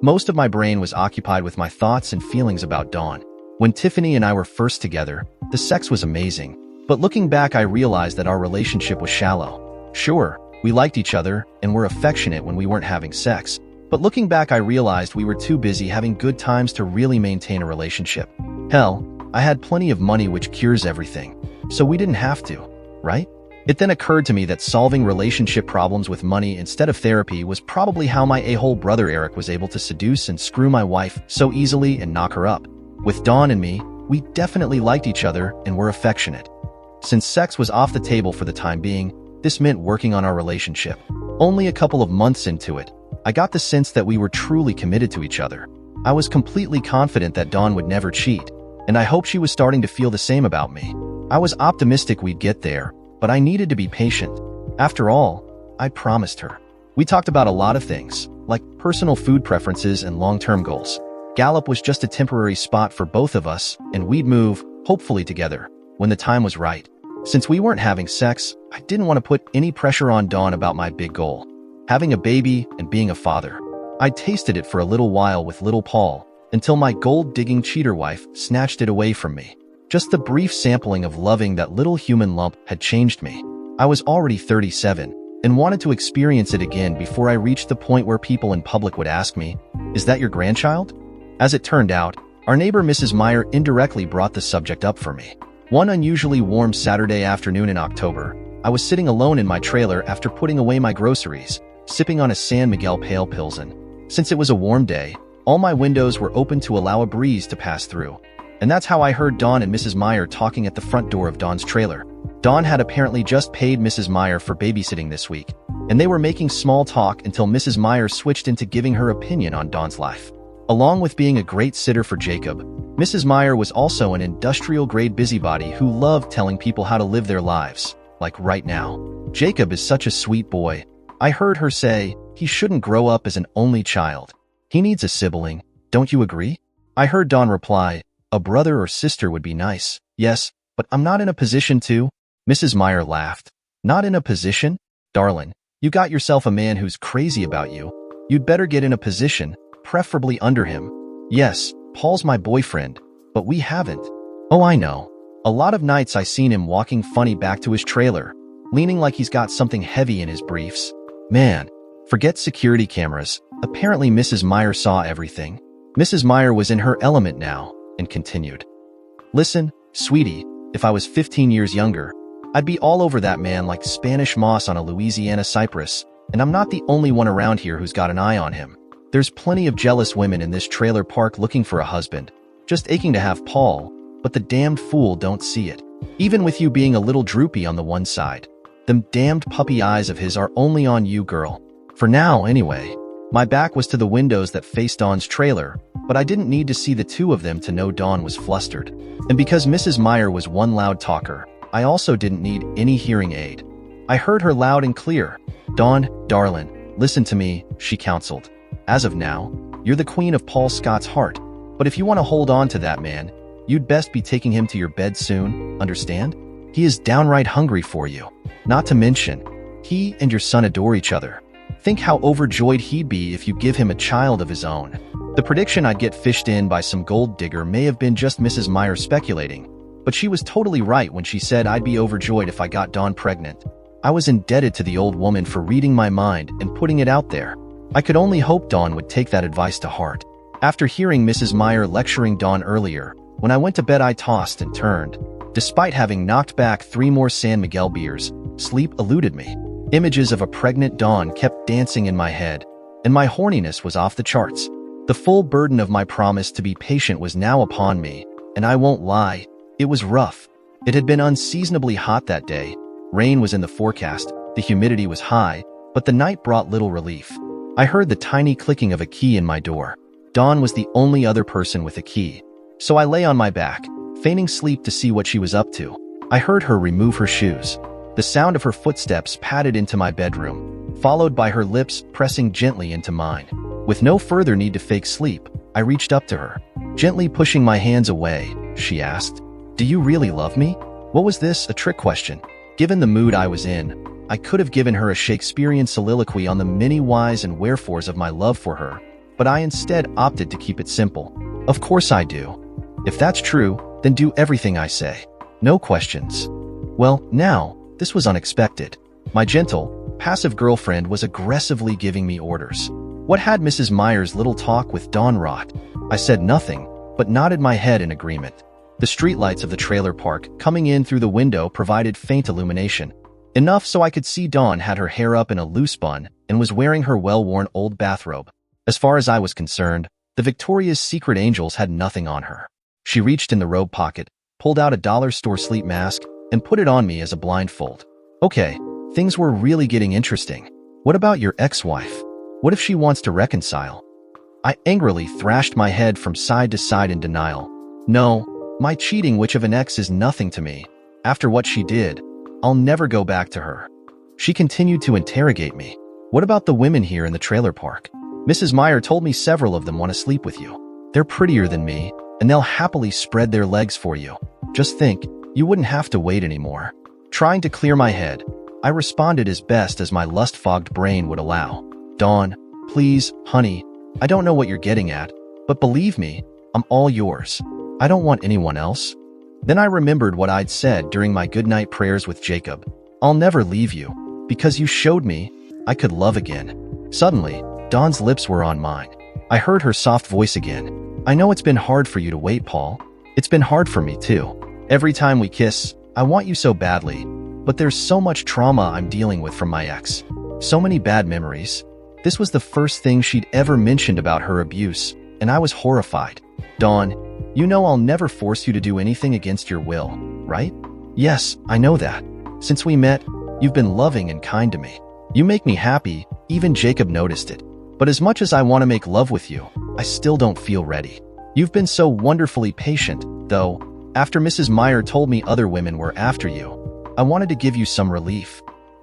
Most of my brain was occupied with my thoughts and feelings about Dawn. When Tiffany and I were first together, the sex was amazing. But looking back, I realized that our relationship was shallow. Sure, we liked each other and were affectionate when we weren't having sex. But looking back, I realized we were too busy having good times to really maintain a relationship. Hell, I had plenty of money, which cures everything. So we didn't have to, right? It then occurred to me that solving relationship problems with money instead of therapy was probably how my a-hole brother Eric was able to seduce and screw my wife so easily and knock her up. With Dawn and me, we definitely liked each other and were affectionate. Since sex was off the table for the time being, this meant working on our relationship. Only a couple of months into it, I got the sense that we were truly committed to each other. I was completely confident that Dawn would never cheat, and I hoped she was starting to feel the same about me. I was optimistic we'd get there, but I needed to be patient. After all, I promised her. We talked about a lot of things, like personal food preferences and long-term goals. Gallup was just a temporary spot for both of us, and we'd move, hopefully together, when the time was right. Since we weren't having sex, I didn't want to put any pressure on Dawn about my big goal, having a baby and being a father. I tasted it for a little while with little Paul, until my gold-digging cheater wife snatched it away from me. Just the brief sampling of loving that little human lump had changed me. I was already 37, and wanted to experience it again before I reached the point where people in public would ask me, "Is that your grandchild?" As it turned out, our neighbor Mrs. Meyer indirectly brought the subject up for me. One unusually warm Saturday afternoon in October, I was sitting alone in my trailer after putting away my groceries, sipping on a San Miguel Pale Pilsen. Since it was a warm day, all my windows were open to allow a breeze to pass through. And that's how I heard Dawn and Mrs. Meyer talking at the front door of Dawn's trailer. Dawn had apparently just paid Mrs. Meyer for babysitting this week, and they were making small talk until Mrs. Meyer switched into giving her opinion on Dawn's life. Along with being a great sitter for Jacob, Mrs. Meyer was also an industrial-grade busybody who loved telling people how to live their lives, like right now. "Jacob is such a sweet boy," I heard her say. "He shouldn't grow up as an only child. He needs a sibling, don't you agree?" I heard Dawn reply, "A brother or sister would be nice." "Yes, but I'm not in a position to." Mrs. Meyer laughed. "Not in a position? Darling, you got yourself a man who's crazy about you. You'd better get in a position, preferably under him." "Yes, Paul's my boyfriend, but we haven't." "Oh, I know. A lot of nights I seen him walking funny back to his trailer, leaning like he's got something heavy in his briefs. Man, forget security cameras. Apparently Mrs. Meyer saw everything." Mrs. Meyer was in her element now, and continued, "Listen, sweetie, if I was 15 years younger, I'd be all over that man like Spanish moss on a Louisiana cypress, and I'm not the only one around here who's got an eye on him. There's plenty of jealous women in this trailer park looking for a husband, just aching to have Paul, but the damned fool don't see it. Even with you being a little droopy on the one side, them damned puppy eyes of his are only on you, girl. For now, anyway." My back was to the windows that faced Dawn's trailer, but I didn't need to see the two of them to know Dawn was flustered. And because Mrs. Meyer was one loud talker, I also didn't need any hearing aid. I heard her loud and clear. "Dawn, darling, listen to me," she counseled. "As of now, you're the queen of Paul Scott's heart, but if you want to hold on to that man, you'd best be taking him to your bed soon, understand? He is downright hungry for you. Not to mention, he and your son adore each other. Think how overjoyed he'd be if you give him a child of his own." The prediction I'd get fished in by some gold digger may have been just Mrs. Meyer speculating, but she was totally right when she said I'd be overjoyed if I got Dawn pregnant. I was indebted to the old woman for reading my mind and putting it out there. I could only hope Dawn would take that advice to heart. After hearing Mrs. Meyer lecturing Dawn earlier, when I went to bed I tossed and turned. Despite having knocked back 3 more San Miguel beers, sleep eluded me. Images of a pregnant Dawn kept dancing in my head, and my horniness was off the charts. The full burden of my promise to be patient was now upon me, and I won't lie, it was rough. It had been unseasonably hot that day. Rain was in the forecast, the humidity was high, but the night brought little relief. I heard the tiny clicking of a key in my door. Dawn was the only other person with a key, so I lay on my back, feigning sleep to see what she was up to. I heard her remove her shoes. The sound of her footsteps padded into my bedroom, followed by her lips pressing gently into mine. With no further need to fake sleep, I reached up to her. Gently pushing my hands away, she asked, "Do you really love me?" What was this, a trick question? Given the mood I was in, I could have given her a Shakespearean soliloquy on the many whys and wherefores of my love for her, but I instead opted to keep it simple. Of course I do. If that's true, then do everything I say. No questions. Well, now, this was unexpected. My gentle, passive girlfriend was aggressively giving me orders. What had Mrs. Meyer's little talk with Dawn wrought? I said nothing, but nodded my head in agreement. The streetlights of the trailer park coming in through the window provided faint illumination. Enough so I could see Dawn had her hair up in a loose bun and was wearing her well-worn old bathrobe. As far as I was concerned, the Victoria's Secret angels had nothing on her. She reached in the robe pocket, pulled out a dollar store sleep mask, and put it on me as a blindfold. Okay, things were really getting interesting. What about your ex-wife? What if she wants to reconcile? I angrily thrashed my head from side to side in denial. No, my cheating witch of an ex is nothing to me. After what she did, I'll never go back to her. She continued to interrogate me. What about the women here in the trailer park? Mrs. Meyer told me several of them want to sleep with you. They're prettier than me, and they'll happily spread their legs for you. Just think, you wouldn't have to wait anymore. Trying to clear my head, I responded as best as my lust-fogged brain would allow. Dawn, please, honey, I don't know what you're getting at, but believe me, I'm all yours. I don't want anyone else. Then I remembered what I'd said during my goodnight prayers with Jacob. I'll never leave you, because you showed me I could love again. Suddenly, Dawn's lips were on mine. I heard her soft voice again. I know it's been hard for you to wait, Paul. It's been hard for me too. Every time we kiss, I want you so badly, but there's so much trauma I'm dealing with from my ex. So many bad memories. This was the first thing she'd ever mentioned about her abuse, and I was horrified. Dawn, you know I'll never force you to do anything against your will, right? Yes, I know that. Since we met, you've been loving and kind to me. You make me happy, even Jacob noticed it. But as much as I want to make love with you, I still don't feel ready. You've been so wonderfully patient, though. After Mrs. Meyer told me other women were after you, I wanted to give you some relief.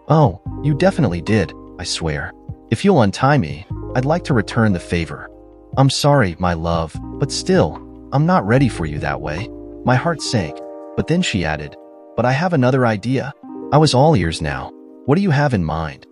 Oh, you definitely did, I swear. If you'll untie me, I'd like to return the favor. I'm sorry, my love, but still, I'm not ready for you that way. My heart sank, but then she added, but I have another idea. I was all ears now. What do you have in mind?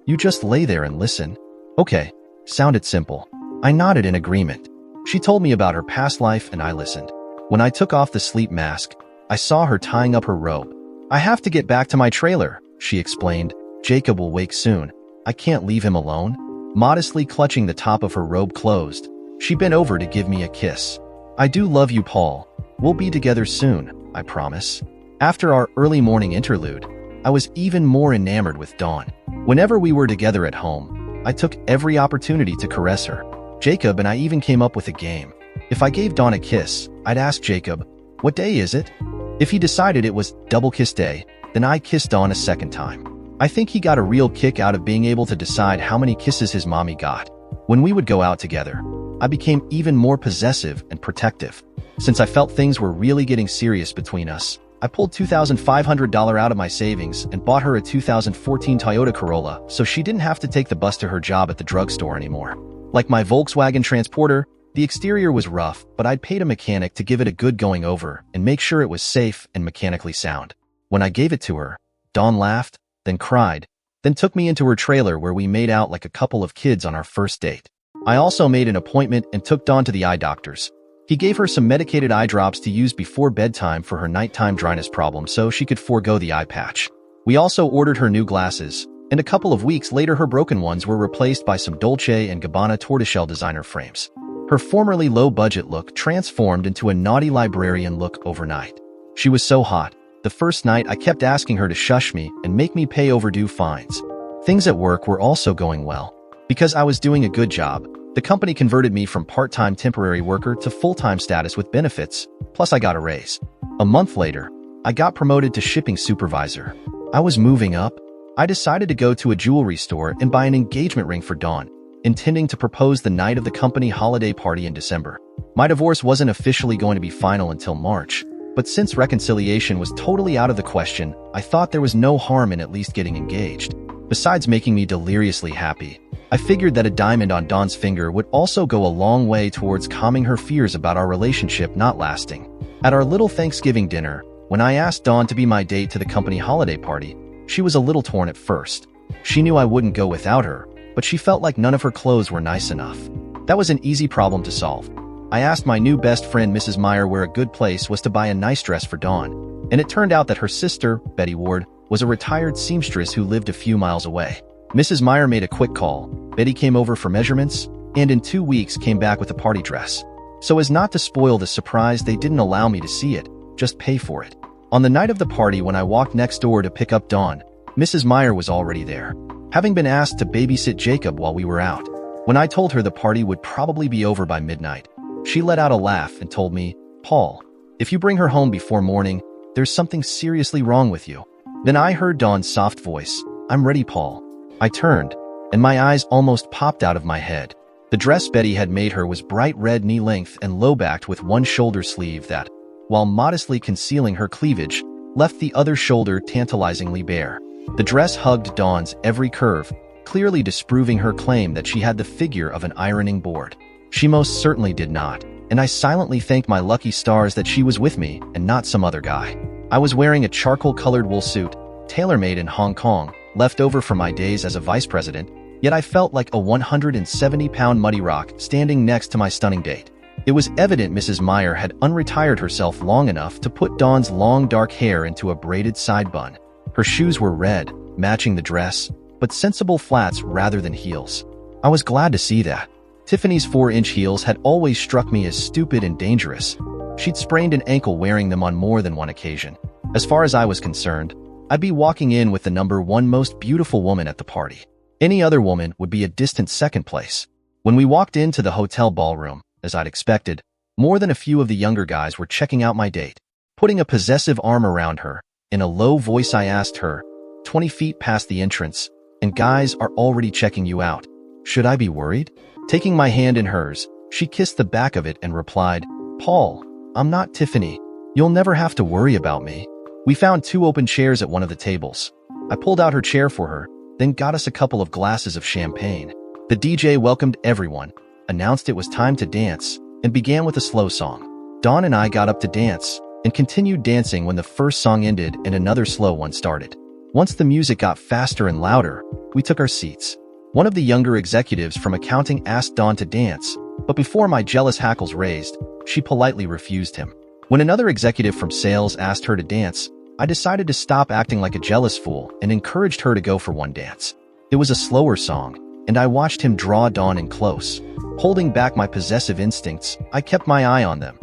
You just lay there and listen. Okay, sounded simple. I nodded in agreement. She told me about her past life and I listened. When I took off the sleep mask, I saw her tying up her robe. I have to get back to my trailer, she explained. Jacob will wake soon. I can't leave him alone. Modestly clutching the top of her robe closed, she bent over to give me a kiss. I do love you, Paul. We'll be together soon, I promise. After our early morning interlude, I was even more enamored with Dawn. Whenever we were together at home, I took every opportunity to caress her. Jacob and I even came up with a game. If I gave Dawn a kiss, I'd ask Jacob, "What day is it?" If he decided it was double kiss day, then I kissed Dawn a second time. I think he got a real kick out of being able to decide how many kisses his mommy got. When we would go out together, I became even more possessive and protective. Since I felt things were really getting serious between us, I pulled $2,500 out of my savings and bought her a 2014 Toyota Corolla so she didn't have to take the bus to her job at the drugstore anymore. Like my Volkswagen Transporter, the exterior was rough, but I'd paid a mechanic to give it a good going over and make sure it was safe and mechanically sound. When I gave it to her, Dawn laughed, then cried, then took me into her trailer where we made out like a couple of kids on our first date. I also made an appointment and took Dawn to the eye doctor's. He gave her some medicated eye drops to use before bedtime for her nighttime dryness problem so she could forego the eye patch. We also ordered her new glasses, and a couple of weeks later her broken ones were replaced by some Dolce & Gabbana tortoiseshell designer frames. Her formerly low-budget look transformed into a naughty librarian look overnight. She was so hot. The first night, I kept asking her to shush me and make me pay overdue fines. Things at work were also going well. Because I was doing a good job, the company converted me from part-time temporary worker to full-time status with benefits, plus I got a raise. A month later, I got promoted to shipping supervisor. I was moving up. I decided to go to a jewelry store and buy an engagement ring for Dawn, intending to propose the night of the company holiday party in December. My divorce wasn't officially going to be final until March, but since reconciliation was totally out of the question, I thought there was no harm in at least getting engaged. Besides making me deliriously happy, I figured that a diamond on Dawn's finger would also go a long way towards calming her fears about our relationship not lasting. At our little Thanksgiving dinner, when I asked Dawn to be my date to the company holiday party, she was a little torn at first. She knew I wouldn't go without her, but she felt like none of her clothes were nice enough. That was an easy problem to solve. I asked my new best friend Mrs. Meyer where a good place was to buy a nice dress for Dawn, and it turned out that her sister, Betty Ward, was a retired seamstress who lived a few miles away. Mrs. Meyer made a quick call. Betty came over for measurements, and in 2 weeks came back with a party dress. So as not to spoil the surprise, they didn't allow me to see it, just pay for it. On the night of the party, when I walked next door to pick up Dawn, Mrs. Meyer was already there, having been asked to babysit Jacob while we were out. When I told her the party would probably be over by midnight, she let out a laugh and told me, "Paul, if you bring her home before morning, there's something seriously wrong with you." Then I heard Dawn's soft voice, "I'm ready, Paul." I turned, and my eyes almost popped out of my head. The dress Betty had made her was bright red knee-length and low-backed with one shoulder sleeve that, while modestly concealing her cleavage, left the other shoulder tantalizingly bare. The dress hugged Dawn's every curve, clearly disproving her claim that she had the figure of an ironing board. She most certainly did not, and I silently thanked my lucky stars that she was with me and not some other guy. I was wearing a charcoal-colored wool suit, tailor-made in Hong Kong, left over from my days as a vice president, yet I felt like a 170-pound muddy rock standing next to my stunning date. It was evident Mrs. Meyer had unretired herself long enough to put Dawn's long dark hair into a braided side bun. Her shoes were red, matching the dress, but sensible flats rather than heels. I was glad to see that. Tiffany's 4-inch heels had always struck me as stupid and dangerous. She'd sprained an ankle wearing them on more than one occasion. As far as I was concerned, I'd be walking in with the #1 most beautiful woman at the party. Any other woman would be a distant second place. When we walked into the hotel ballroom, as I'd expected, more than a few of the younger guys were checking out my date. Putting a possessive arm around her, in a low voice I asked her, 20 feet past the entrance, "And guys are already checking you out. Should I be worried?" Taking my hand in hers, she kissed the back of it and replied, "Paul, I'm not Tiffany. You'll never have to worry about me." We found 2 open chairs at one of the tables. I pulled out her chair for her, then got us a couple of glasses of champagne. The DJ welcomed everyone, announced it was time to dance, and began with a slow song. Dawn and I got up to dance, and continued dancing when the first song ended and another slow one started. Once the music got faster and louder, we took our seats. One of the younger executives from accounting asked Dawn to dance, but before my jealous hackles raised, she politely refused him. When another executive from sales asked her to dance, I decided to stop acting like a jealous fool and encouraged her to go for one dance. It was a slower song, and I watched him draw Dawn in close. Holding back my possessive instincts, I kept my eye on them.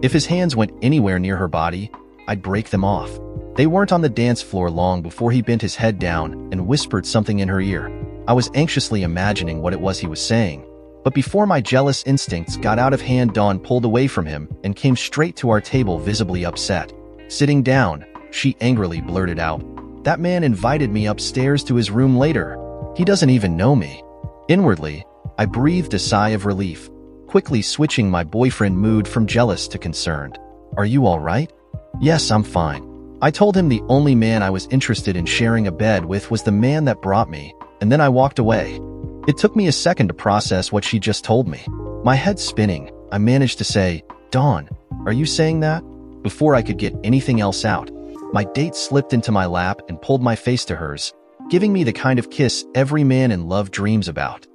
If his hands went anywhere near her body, I'd break them off. They weren't on the dance floor long before he bent his head down and whispered something in her ear. I was anxiously imagining what it was he was saying, but before my jealous instincts got out of hand, Dawn pulled away from him and came straight to our table, visibly upset. Sitting down, she angrily blurted out, "That man invited me upstairs to his room later. He doesn't even know me." Inwardly, I breathed a sigh of relief, quickly switching my boyfriend mood from jealous to concerned. "Are you all right?" "Yes, I'm fine." I told him the only man I was interested in sharing a bed with was the man that brought me, and then I walked away. It took me a second to process what she just told me. My head spinning, I managed to say, "Dawn, are you saying that?" Before I could get anything else out, my date slipped into my lap and pulled my face to hers, giving me the kind of kiss every man in love dreams about.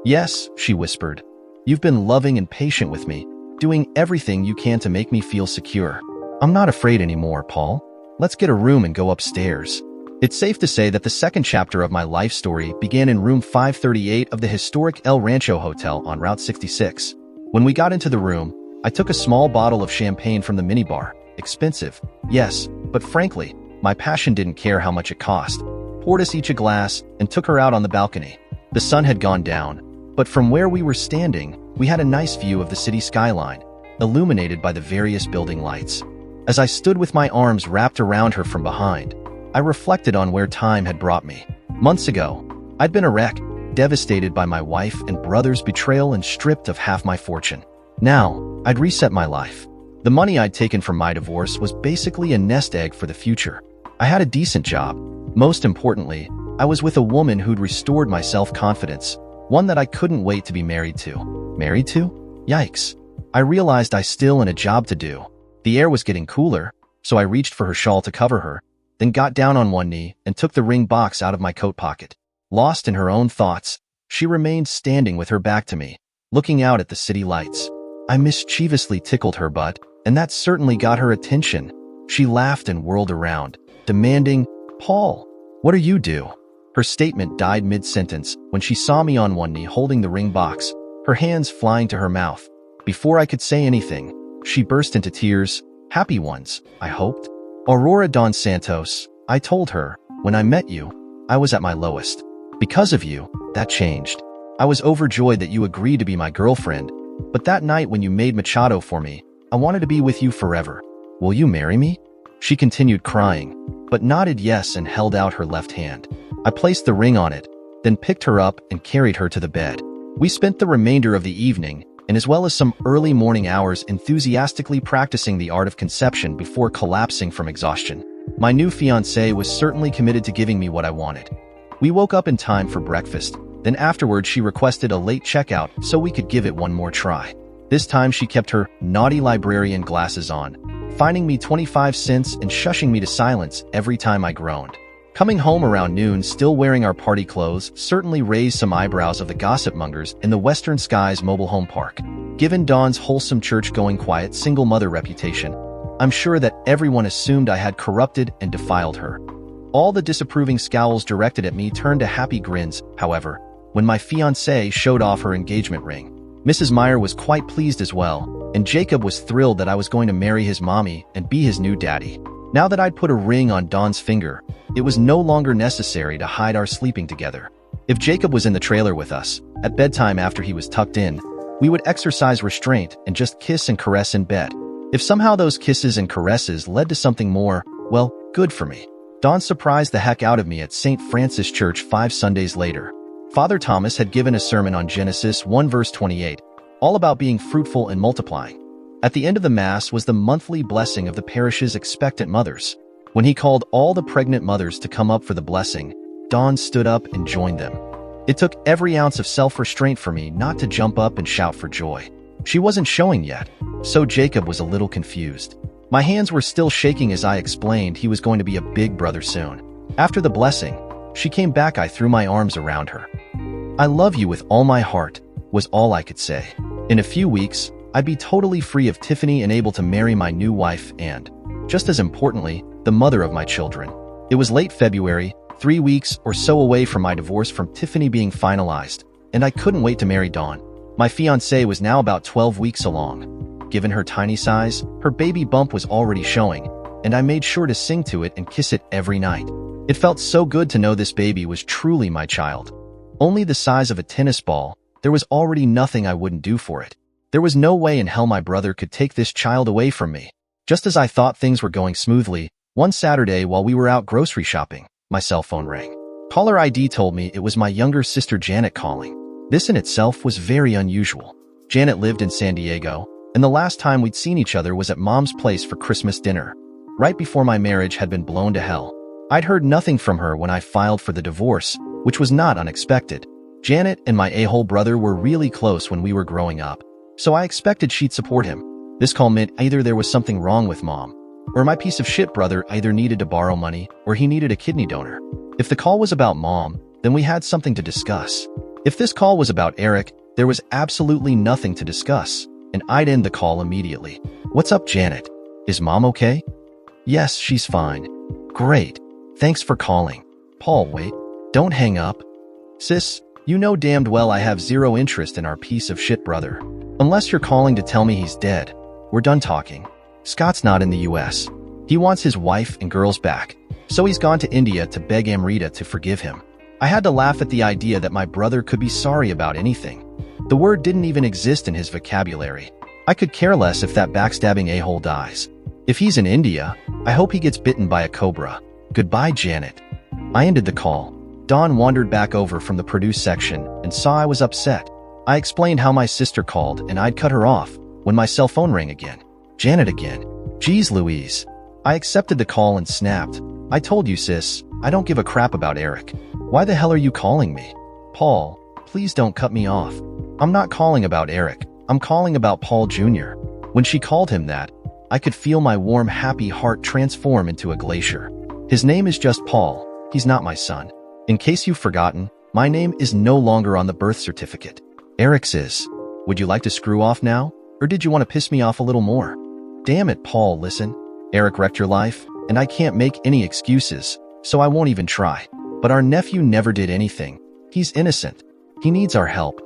"Yes," she whispered. "You've been loving and patient with me, doing everything you can to make me feel secure. I'm not afraid anymore, Paul. Let's get a room and go upstairs." It's safe to say that the second chapter of my life story began in room 538 of the historic El Rancho Hotel on Route 66. When we got into the room, I took a small bottle of champagne from the minibar, expensive, yes, but frankly, my passion didn't care how much it cost. Poured us each a glass and took her out on the balcony. The sun had gone down, but from where we were standing, we had a nice view of the city skyline, illuminated by the various building lights. As I stood with my arms wrapped around her from behind, I reflected on where time had brought me. Months ago, I'd been a wreck, devastated by my wife and brother's betrayal and stripped of half my fortune. Now, I'd reset my life. The money I'd taken from my divorce was basically a nest egg for the future. I had a decent job. Most importantly, I was with a woman who'd restored my self-confidence, one that I couldn't wait to be married to. Married to? Yikes. I realized I still had a job to do. The air was getting cooler, so I reached for her shawl to cover her, then got down on one knee and took the ring box out of my coat pocket. Lost in her own thoughts, she remained standing with her back to me, looking out at the city lights. I mischievously tickled her butt, and that certainly got her attention. She laughed and whirled around, demanding, "Paul, what are you doing?" Her statement died mid-sentence when she saw me on one knee holding the ring box, her hands flying to her mouth. Before I could say anything, she burst into tears. Happy ones, I hoped. Aurora Dawn Santos, I told her, when I met you, I was at my lowest. Because of you, that changed. I was overjoyed that you agreed to be my girlfriend, but that night when you made Machado for me, I wanted to be with you forever. Will you marry me? She continued crying, but nodded yes and held out her left hand. I placed the ring on it, then picked her up and carried her to the bed. We spent the remainder of the evening, and as well as some early morning hours, enthusiastically practicing the art of conception before collapsing from exhaustion. My new fiancé was certainly committed to giving me what I wanted. We woke up in time for breakfast, then afterward she requested a late checkout so we could give it one more try. This time she kept her naughty librarian glasses on, fining me 25 cents and shushing me to silence every time I groaned. Coming home around noon still wearing our party clothes certainly raised some eyebrows of the gossip mongers in the Western Skies mobile home park. Given Dawn's wholesome church-going quiet single mother reputation, I'm sure that everyone assumed I had corrupted and defiled her. All the disapproving scowls directed at me turned to happy grins, however, when my fiancée showed off her engagement ring. Mrs. Meyer was quite pleased as well, and Jacob was thrilled that I was going to marry his mommy and be his new daddy. Now that I'd put a ring on Dawn's finger, it was no longer necessary to hide our sleeping together. If Jacob was in the trailer with us, at bedtime after he was tucked in, we would exercise restraint and just kiss and caress in bed. If somehow those kisses and caresses led to something more, well, good for me. Dawn surprised the heck out of me at St. Francis Church 5 Sundays later. Father Thomas had given a sermon on Genesis 1 verse 28, all about being fruitful and multiplying. At the end of the Mass was the monthly blessing of the parish's expectant mothers. When he called all the pregnant mothers to come up for the blessing, Dawn stood up and joined them. It took every ounce of self-restraint for me not to jump up and shout for joy. She wasn't showing yet, so Jacob was a little confused. My hands were still shaking as I explained he was going to be a big brother soon. After the blessing, she came back. I threw my arms around her. "I love you with all my heart," was all I could say. In a few weeks, I'd be totally free of Tiffany and able to marry my new wife and, just as importantly, the mother of my children. It was late February, 3 weeks or so away from my divorce from Tiffany being finalized, and I couldn't wait to marry Dawn. My fiancée was now about 12 weeks along. Given her tiny size, her baby bump was already showing, and I made sure to sing to it and kiss it every night. It felt so good to know this baby was truly my child. Only the size of a tennis ball, there was already nothing I wouldn't do for it. There was no way in hell my brother could take this child away from me. Just as I thought things were going smoothly, one Saturday while we were out grocery shopping, my cell phone rang. Caller ID told me it was my younger sister Janet calling. This in itself was very unusual. Janet lived in San Diego, and the last time we'd seen each other was at Mom's place for Christmas dinner, right before my marriage had been blown to hell. I'd heard nothing from her when I filed for the divorce, which was not unexpected. Janet and my a-hole brother were really close when we were growing up, so I expected she'd support him. This call meant either there was something wrong with Mom, or my piece of shit brother either needed to borrow money or he needed a kidney donor. If the call was about Mom, then we had something to discuss. If this call was about Eric, there was absolutely nothing to discuss, and I'd end the call immediately. "What's up, Janet? Is Mom okay?" "Yes, she's fine." "Great. Thanks for calling." "Paul, wait. Don't hang up." "Sis, you know damned well I have zero interest in our piece of shit brother. Unless you're calling to tell me he's dead. We're done talking." Scott's not in the US. He wants his wife and girls back, so he's gone to India to beg AITA to forgive him. I had to laugh at the idea that my brother could be sorry about anything. The word didn't even exist in his vocabulary. I could care less if that backstabbing a-hole dies. If he's in India, I hope he gets bitten by a cobra. Goodbye, Janet. I ended the call. Dawn wandered back over from the produce section and saw I was upset. I explained how my sister called and I'd cut her off when my cell phone rang again. Janet again. Geez Louise. I accepted the call and snapped. I told you, sis, I don't give a crap about Eric. Why the hell are you calling me? Paul, please don't cut me off. I'm not calling about Eric. I'm calling about Paul Jr. When she called him that, I could feel my warm, happy heart transform into a glacier. His name is just Paul. He's not my son. In case you've forgotten, my name is no longer on the birth certificate. Eric's is. Would you like to screw off now? Or did you want to piss me off a little more? Damn it, Paul, listen. Eric wrecked your life, and I can't make any excuses, so I won't even try. But our nephew never did anything. He's innocent. He needs our help.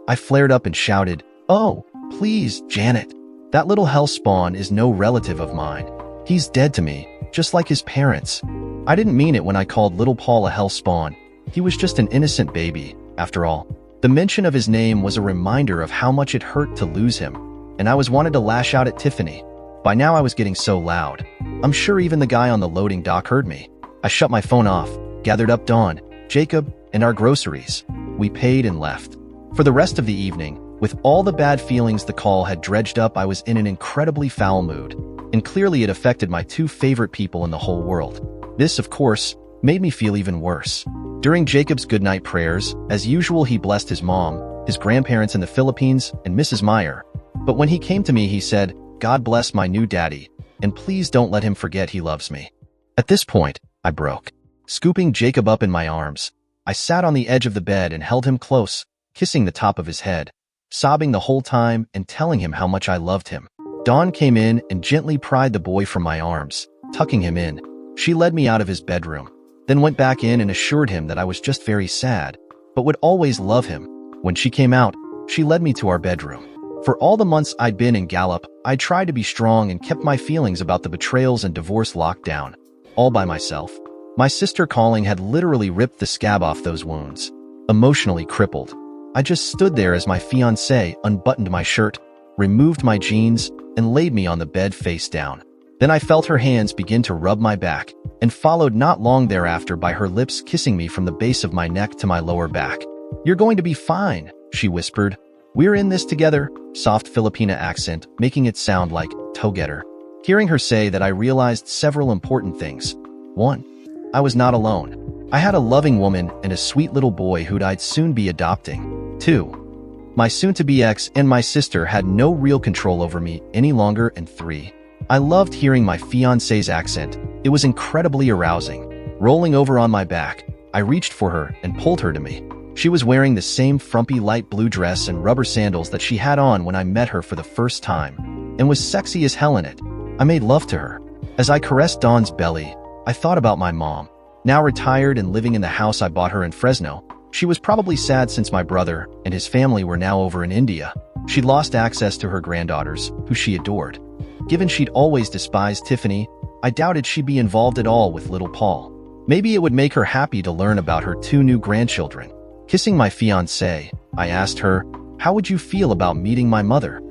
I flared up and shouted, "Oh, please, Janet. That little hell spawn is no relative of mine. He's dead to me, just like his parents." I didn't mean it when I called little Paul a hell spawn. He was just an innocent baby, after all. The mention of his name was a reminder of how much it hurt to lose him, and I wanted to lash out at Tiffany. By now I was getting so loud. I'm sure even the guy on the loading dock heard me. I shut my phone off, gathered up Dawn, Jacob, and our groceries. We paid and left. For the rest of the evening, with all the bad feelings the call had dredged up, I was in an incredibly foul mood. And clearly it affected my two favorite people in the whole world. This, of course, made me feel even worse. During Jacob's goodnight prayers, as usual, he blessed his mom, his grandparents in the Philippines, and Mrs. Meyer. But when he came to me, he said, "God bless my new daddy, and please don't let him forget he loves me." At this point, I broke. Scooping Jacob up in my arms, I sat on the edge of the bed and held him close, kissing the top of his head, sobbing the whole time and telling him how much I loved him. Dawn came in and gently pried the boy from my arms, tucking him in. She led me out of his bedroom, then went back in and assured him that I was just very sad, but would always love him. When she came out, she led me to our bedroom. For all the months I'd been in Gallup, I tried to be strong and kept my feelings about the betrayals and divorce locked down, all by myself. My sister calling had literally ripped the scab off those wounds. Emotionally crippled, I just stood there as my fiancé unbuttoned my shirt, removed my jeans, and laid me on the bed face down. Then I felt her hands begin to rub my back, and followed not long thereafter by her lips kissing me from the base of my neck to my lower back. "You're going to be fine," she whispered. "We're in this together," soft Filipina accent, making it sound like toe-getter. Hearing her say that, I realized several important things. 1. I was not alone. I had a loving woman and a sweet little boy who I'd soon be adopting. 2. My soon-to-be ex and my sister had no real control over me any longer. And 3. I loved hearing my fiancé's accent. It was incredibly arousing. Rolling over on my back, I reached for her and pulled her to me. She was wearing the same frumpy light blue dress and rubber sandals that she had on when I met her for the first time, and was sexy as hell in it. I made love to her. As I caressed Dawn's belly, I thought about my mom. Now retired and living in the house I bought her in Fresno, she was probably sad since my brother and his family were now over in India. She'd lost access to her granddaughters, who she adored. Given she'd always despised Tiffany, I doubted she'd be involved at all with little Paul. Maybe it would make her happy to learn about her 2 new grandchildren. Kissing my fiancé, I asked her, "How would you feel about meeting my mother?"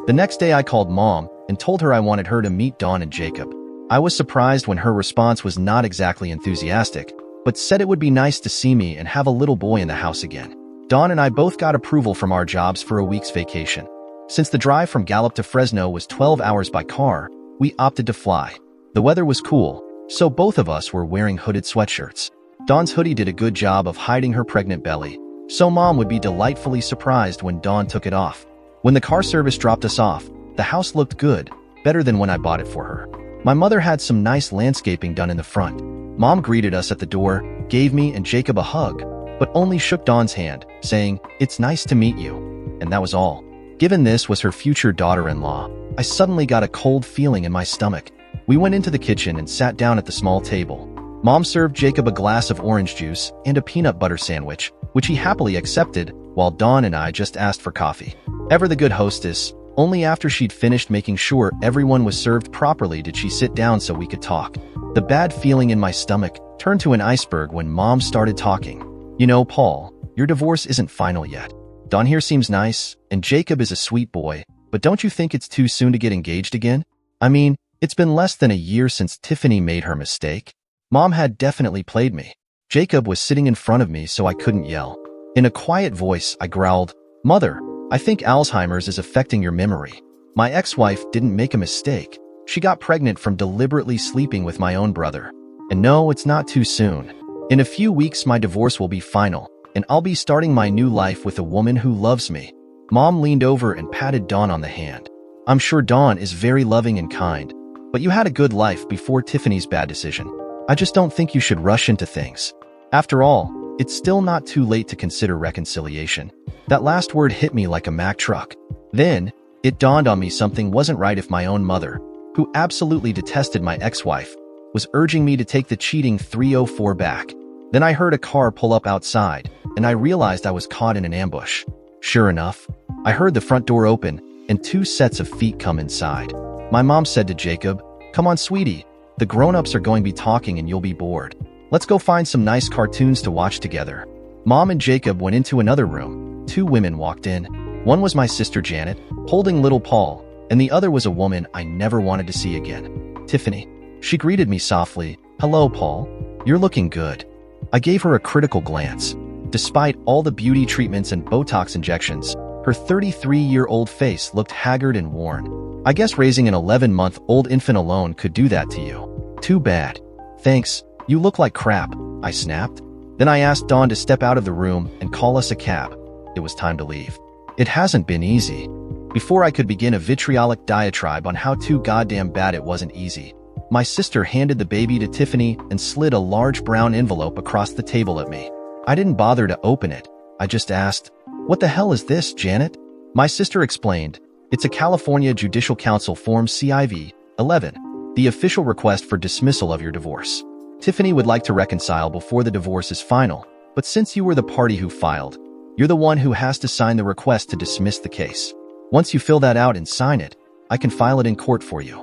The next day I called Mom and told her I wanted her to meet Dawn and Jacob. I was surprised when her response was not exactly enthusiastic, but said it would be nice to see me and have a little boy in the house again. Dawn and I both got approval from our jobs for a week's vacation. Since the drive from Gallup to Fresno was 12 hours by car, we opted to fly. The weather was cool, so both of us were wearing hooded sweatshirts. Dawn's hoodie did a good job of hiding her pregnant belly, so Mom would be delightfully surprised when Dawn took it off. When the car service dropped us off, the house looked good, better than when I bought it for her. My mother had some nice landscaping done in the front. Mom greeted us at the door, gave me and Jacob a hug, but only shook Dawn's hand, saying, "It's nice to meet you." And that was all. Given this was her future daughter-in-law, I suddenly got a cold feeling in my stomach. We went into the kitchen and sat down at the small table. Mom served Jacob a glass of orange juice and a peanut butter sandwich, which he happily accepted, while Dawn and I just asked for coffee. Ever the good hostess, Only after she'd finished making sure everyone was served properly did she sit down so we could talk. The bad feeling in my stomach turned to an iceberg when Mom started talking. You know, Paul, your divorce isn't final yet. Don here seems nice, and Jacob is a sweet boy, but don't you think it's too soon to get engaged again? I mean, it's been less than a year since Tiffany made her mistake. Mom had definitely played me. Jacob was sitting in front of me, so I couldn't yell. In a quiet voice, I growled, "Mother, I think Alzheimer's is affecting your memory. My ex-wife didn't make a mistake. She got pregnant from deliberately sleeping with my own brother. And no, it's not too soon. In a few weeks, my divorce will be final, and I'll be starting my new life with a woman who loves me." Mom leaned over and patted Dawn on the hand. "I'm sure Dawn is very loving and kind, but you had a good life before Tiffany's bad decision. I just don't think you should rush into things. After all, it's still not too late to consider reconciliation." That last word hit me like a Mack truck. Then, it dawned on me something wasn't right if my own mother, who absolutely detested my ex-wife, was urging me to take the cheating 304 back. Then I heard a car pull up outside, and I realized I was caught in an ambush. Sure enough, I heard the front door open, and 2 sets of feet come inside. My mom said to Jacob, "Come on, sweetie. The grown-ups are going to be talking and you'll be bored. Let's go find some nice cartoons to watch together." Mom and Jacob went into another room. 2 women walked in. One was my sister Janet, holding little Paul, and the other was a woman I never wanted to see again, Tiffany. She greeted me softly, "Hello, Paul. You're looking good." I gave her a critical glance. Despite all the beauty treatments and Botox injections, her 33-year-old face looked haggard and worn. "I guess raising an 11-month-old infant alone could do that to you. Too bad." "Thanks. You look like crap," I snapped. Then I asked Dawn to step out of the room and call us a cab. It was time to leave. It hasn't been easy. Before I could begin a vitriolic diatribe on how too goddamn bad it wasn't easy, my sister handed the baby to Tiffany and slid a large brown envelope across the table at me. I didn't bother to open it. I just asked, "What the hell is this, Janet?" My sister explained, "It's a California Judicial Council Form CIV-11, the official request for dismissal of your divorce. Tiffany would like to reconcile before the divorce is final, but since you were the party who filed, you're the one who has to sign the request to dismiss the case. Once you fill that out and sign it, I can file it in court for you."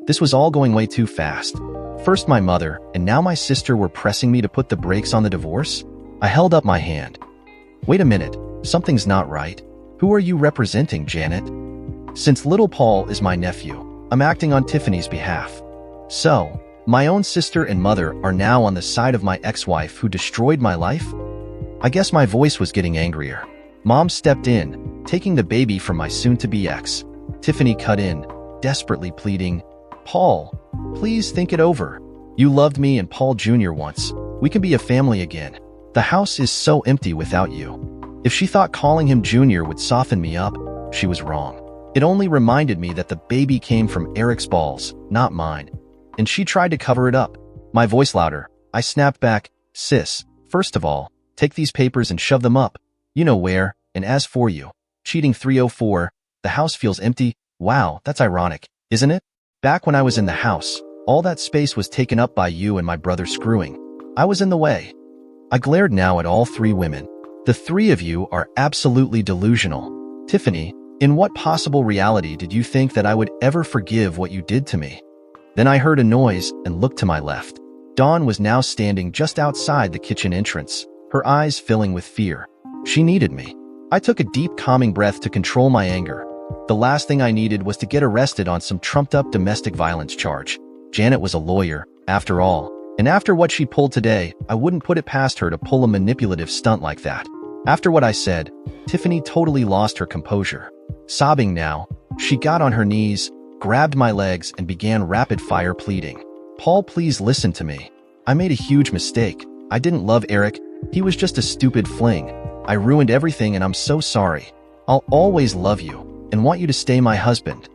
This was all going way too fast. First my mother, and now my sister were pressing me to put the brakes on the divorce? I held up my hand. "Wait a minute, something's not right. Who are you representing, Janet?" "Since little Paul is my nephew, I'm acting on Tiffany's behalf." "So, my own sister and mother are now on the side of my ex-wife who destroyed my life?" I guess my voice was getting angrier. Mom stepped in, taking the baby from my soon-to-be ex. Tiffany cut in, desperately pleading, "Paul, please think it over. You loved me and Paul Jr. once. We can be a family again. The house is so empty without you." If she thought calling him Junior would soften me up, she was wrong. It only reminded me that the baby came from Eric's balls, not mine. And she tried to cover it up. My voice louder, I snapped back, "Sis, first of all, take these papers and shove them up. You know where, and as for you, cheating 304, the house feels empty. Wow, that's ironic, isn't it? Back when I was in the house, all that space was taken up by you and my brother screwing. I was in the way." I glared now at all 3 women. "The 3 of you are absolutely delusional. Tiffany, in what possible reality did you think that I would ever forgive what you did to me?" Then I heard a noise and looked to my left. Dawn was now standing just outside the kitchen entrance, her eyes filling with fear. She needed me. I took a deep, calming breath to control my anger. The last thing I needed was to get arrested on some trumped-up domestic violence charge. Janet was a lawyer, after all, and after what she pulled today, I wouldn't put it past her to pull a manipulative stunt like that. After what I said, Tiffany totally lost her composure. Sobbing now, she got on her knees, grabbed my legs, and began rapid-fire pleading. "Paul, please listen to me. I made a huge mistake. I didn't love Eric. He was just a stupid fling. I ruined everything and I'm so sorry. I'll always love you and want you to stay my husband."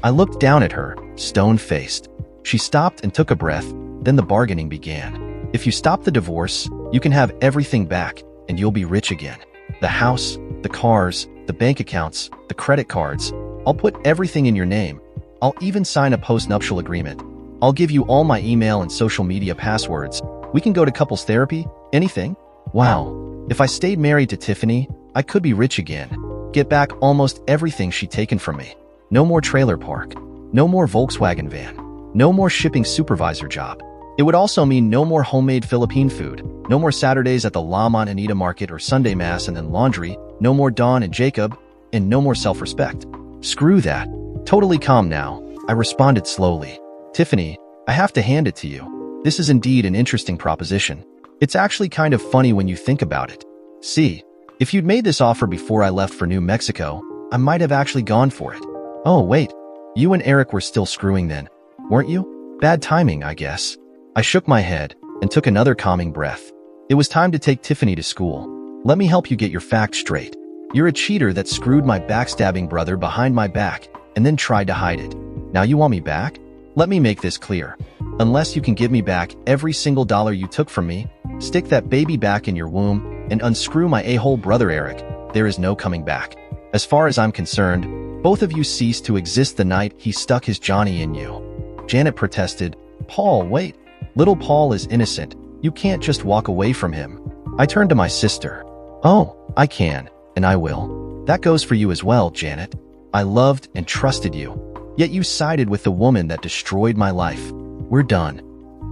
I looked down at her, stone-faced. She stopped and took a breath, then the bargaining began. "If you stop the divorce, you can have everything back and you'll be rich again. The house, the cars, the bank accounts, the credit cards. I'll put everything in your name. I'll even sign a post-nuptial agreement. I'll give you all my email and social media passwords. We can go to couples therapy, anything." Wow. If I stayed married to Tiffany, I could be rich again, get back almost everything she'd taken from me. No more trailer park. No more Volkswagen van. No more shipping supervisor job. It would also mean no more homemade Philippine food, no more Saturdays at the La Montanita market or Sunday mass and then laundry, no more Dawn and Jacob, and no more self-respect. Screw that. Totally calm now, I responded slowly. Tiffany, I have to hand it to you. This is indeed an interesting proposition. It's actually kind of funny when you think about it. See, if you'd made this offer before I left for New Mexico, I might have actually gone for it. Oh, wait. You and Eric were still screwing then, weren't you? Bad timing, I guess. I shook my head and took another calming breath. It was time to take Tiffany to school. Let me help you get your facts straight. You're a cheater that screwed my backstabbing brother behind my back and then tried to hide it. Now you want me back? Let me make this clear. Unless you can give me back every single dollar you took from me, stick that baby back in your womb, and unscrew my a-hole brother Eric, there is no coming back. As far as I'm concerned, both of you ceased to exist the night he stuck his Johnny in you. Janet protested. Paul, wait. Little Paul is innocent. You can't just walk away from him. I turned to my sister. Oh, I can, and I will. That goes for you as well, Janet. I loved and trusted you. Yet you sided with the woman that destroyed my life. We're done.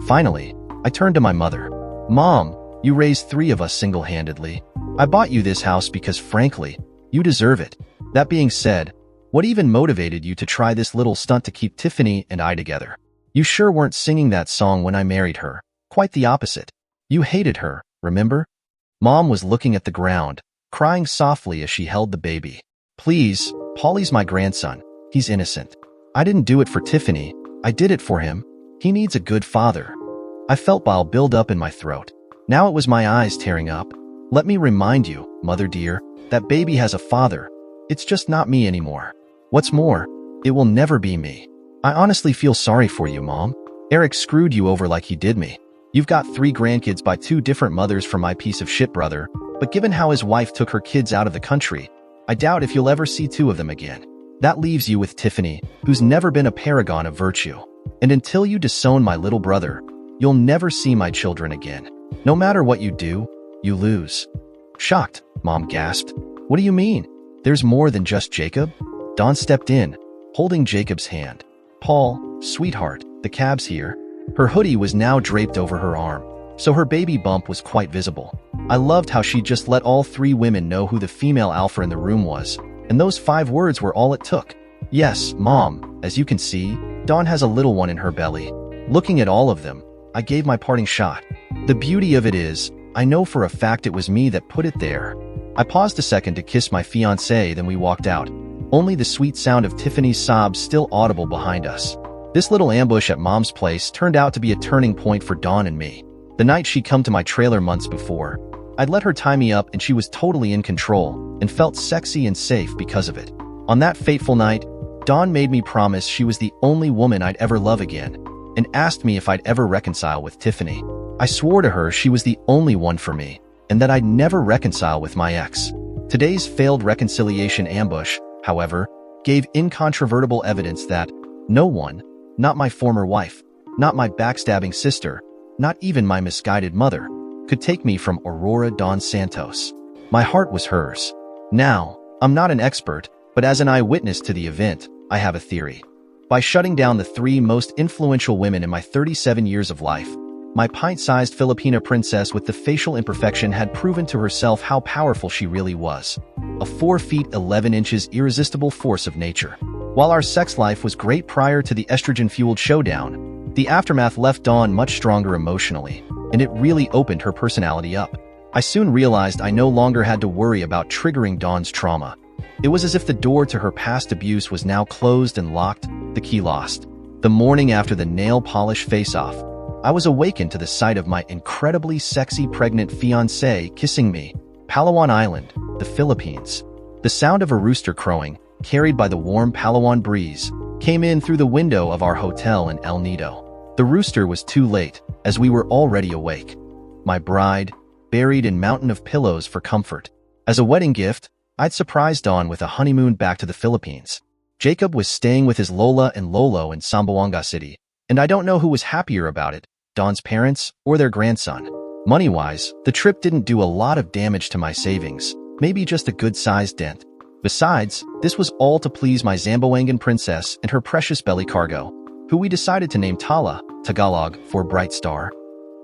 Finally, I turned to my mother. Mom, you raised 3 of us single-handedly. I bought you this house because, frankly, you deserve it. That being said, what even motivated you to try this little stunt to keep Tiffany and I together? You sure weren't singing that song when I married her. Quite the opposite. You hated her, remember? Mom was looking at the ground, crying softly as she held the baby. Please, Paulie's my grandson. He's innocent. I didn't do it for Tiffany. I did it for him. He needs a good father. I felt bile build up in my throat. Now it was my eyes tearing up. Let me remind you, mother dear, that baby has a father. It's just not me anymore. What's more, it will never be me. I honestly feel sorry for you, Mom. Eric screwed you over like he did me. You've got 3 grandkids by 2 different mothers from my piece of shit brother, but given how his wife took her kids out of the country, I doubt if you'll ever see 2 of them again. That leaves you with Tiffany, who's never been a paragon of virtue. And until you disown my little brother, you'll never see my children again. No matter what you do, you lose. Shocked, Mom gasped. What do you mean? There's more than just Jacob? Dawn stepped in, holding Jacob's hand. Paul, sweetheart, the cab's here. Her hoodie was now draped over her arm, so her baby bump was quite visible. I loved how she just let all 3 women know who the female alpha in the room was, and those 5 words were all it took. Yes, Mom, as you can see, Dawn has a little one in her belly. Looking at all of them, I gave my parting shot. The beauty of it is, I know for a fact it was me that put it there. I paused a second to kiss my fiancée, then we walked out. Only the sweet sound of Tiffany's sobs still audible behind us. This little ambush at Mom's place turned out to be a turning point for Dawn and me. The night she'd come to my trailer months before, I'd let her tie me up and she was totally in control and felt sexy and safe because of it. On that fateful night, Dawn made me promise she was the only woman I'd ever love again and asked me if I'd ever reconcile with Tiffany. I swore to her she was the only one for me and that I'd never reconcile with my ex. Today's failed reconciliation ambush, however, gave incontrovertible evidence that no one, not my former wife, not my backstabbing sister, not even my misguided mother, could take me from Aurora Dawn Santos. My heart was hers. Now, I'm not an expert, but as an eyewitness to the event, I have a theory. By shutting down the 3 most influential women in my 37 years of life, my pint-sized Filipina princess with the facial imperfection had proven to herself how powerful she really was. A 4 feet 11 inches irresistible force of nature. While our sex life was great prior to the estrogen-fueled showdown, the aftermath left Dawn much stronger emotionally, and it really opened her personality up. I soon realized I no longer had to worry about triggering Dawn's trauma. It was as if the door to her past abuse was now closed and locked, the key lost. The morning after the nail polish face-off, I was awakened to the sight of my incredibly sexy pregnant fiancée kissing me. Palawan Island, the Philippines. The sound of a rooster crowing, carried by the warm Palawan breeze, came in through the window of our hotel in El Nido. The rooster was too late, as we were already awake. My bride, buried in mountain of pillows for comfort. As a wedding gift, I'd surprised Dawn with a honeymoon back to the Philippines. Jacob was staying with his Lola and Lolo in Zamboanga City, and I don't know who was happier about it, Dawn's parents or their grandson. Money-wise, the trip didn't do a lot of damage to my savings, maybe just a good-sized dent. Besides, this was all to please my Zamboangan princess and her precious belly cargo, who we decided to name Tala, Tagalog, for Bright Star.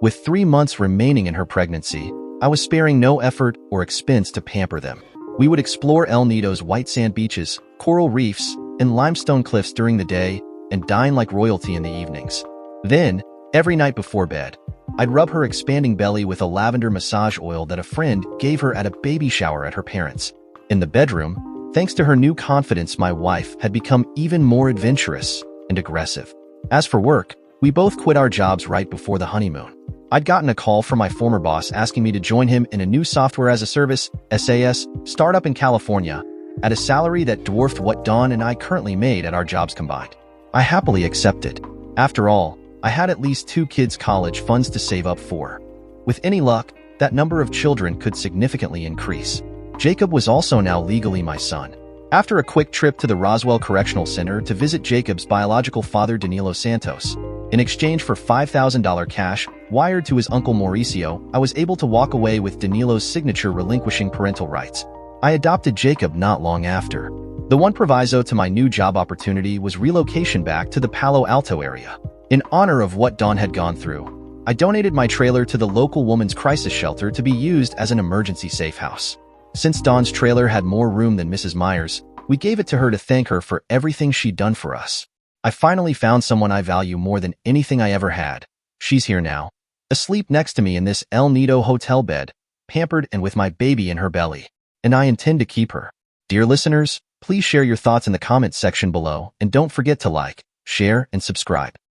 With 3 months remaining in her pregnancy, I was sparing no effort or expense to pamper them. We would explore El Nido's white sand beaches, coral reefs, and limestone cliffs during the day and dine like royalty in the evenings. Then, every night before bed, I'd rub her expanding belly with a lavender massage oil that a friend gave her at a baby shower at her parents'. In the bedroom, thanks to her new confidence, my wife had become even more adventurous and aggressive. As for work, we both quit our jobs right before the honeymoon. I'd gotten a call from my former boss asking me to join him in a new software-as-a-service (SaaS) startup in California at a salary that dwarfed what Dawn and I currently made at our jobs combined. I happily accepted. After all, I had at least 2 kids' college funds to save up for. With any luck, that number of children could significantly increase. Jacob was also now legally my son. After a quick trip to the Roswell Correctional Center to visit Jacob's biological father, Danilo Santos, in exchange for $5,000 cash wired to his uncle Mauricio, I was able to walk away with Danilo's signature relinquishing parental rights. I adopted Jacob not long after. The one proviso to my new job opportunity was relocation back to the Palo Alto area. In honor of what Dawn had gone through, I donated my trailer to the local women's crisis shelter to be used as an emergency safe house. Since Dawn's trailer had more room than Mrs. Myers, we gave it to her to thank her for everything she'd done for us. I finally found someone I value more than anything I ever had. She's here now, asleep next to me in this El Nido hotel bed, pampered and with my baby in her belly. And I intend to keep her. Dear listeners, please share your thoughts in the comments section below and don't forget to like, share, and subscribe.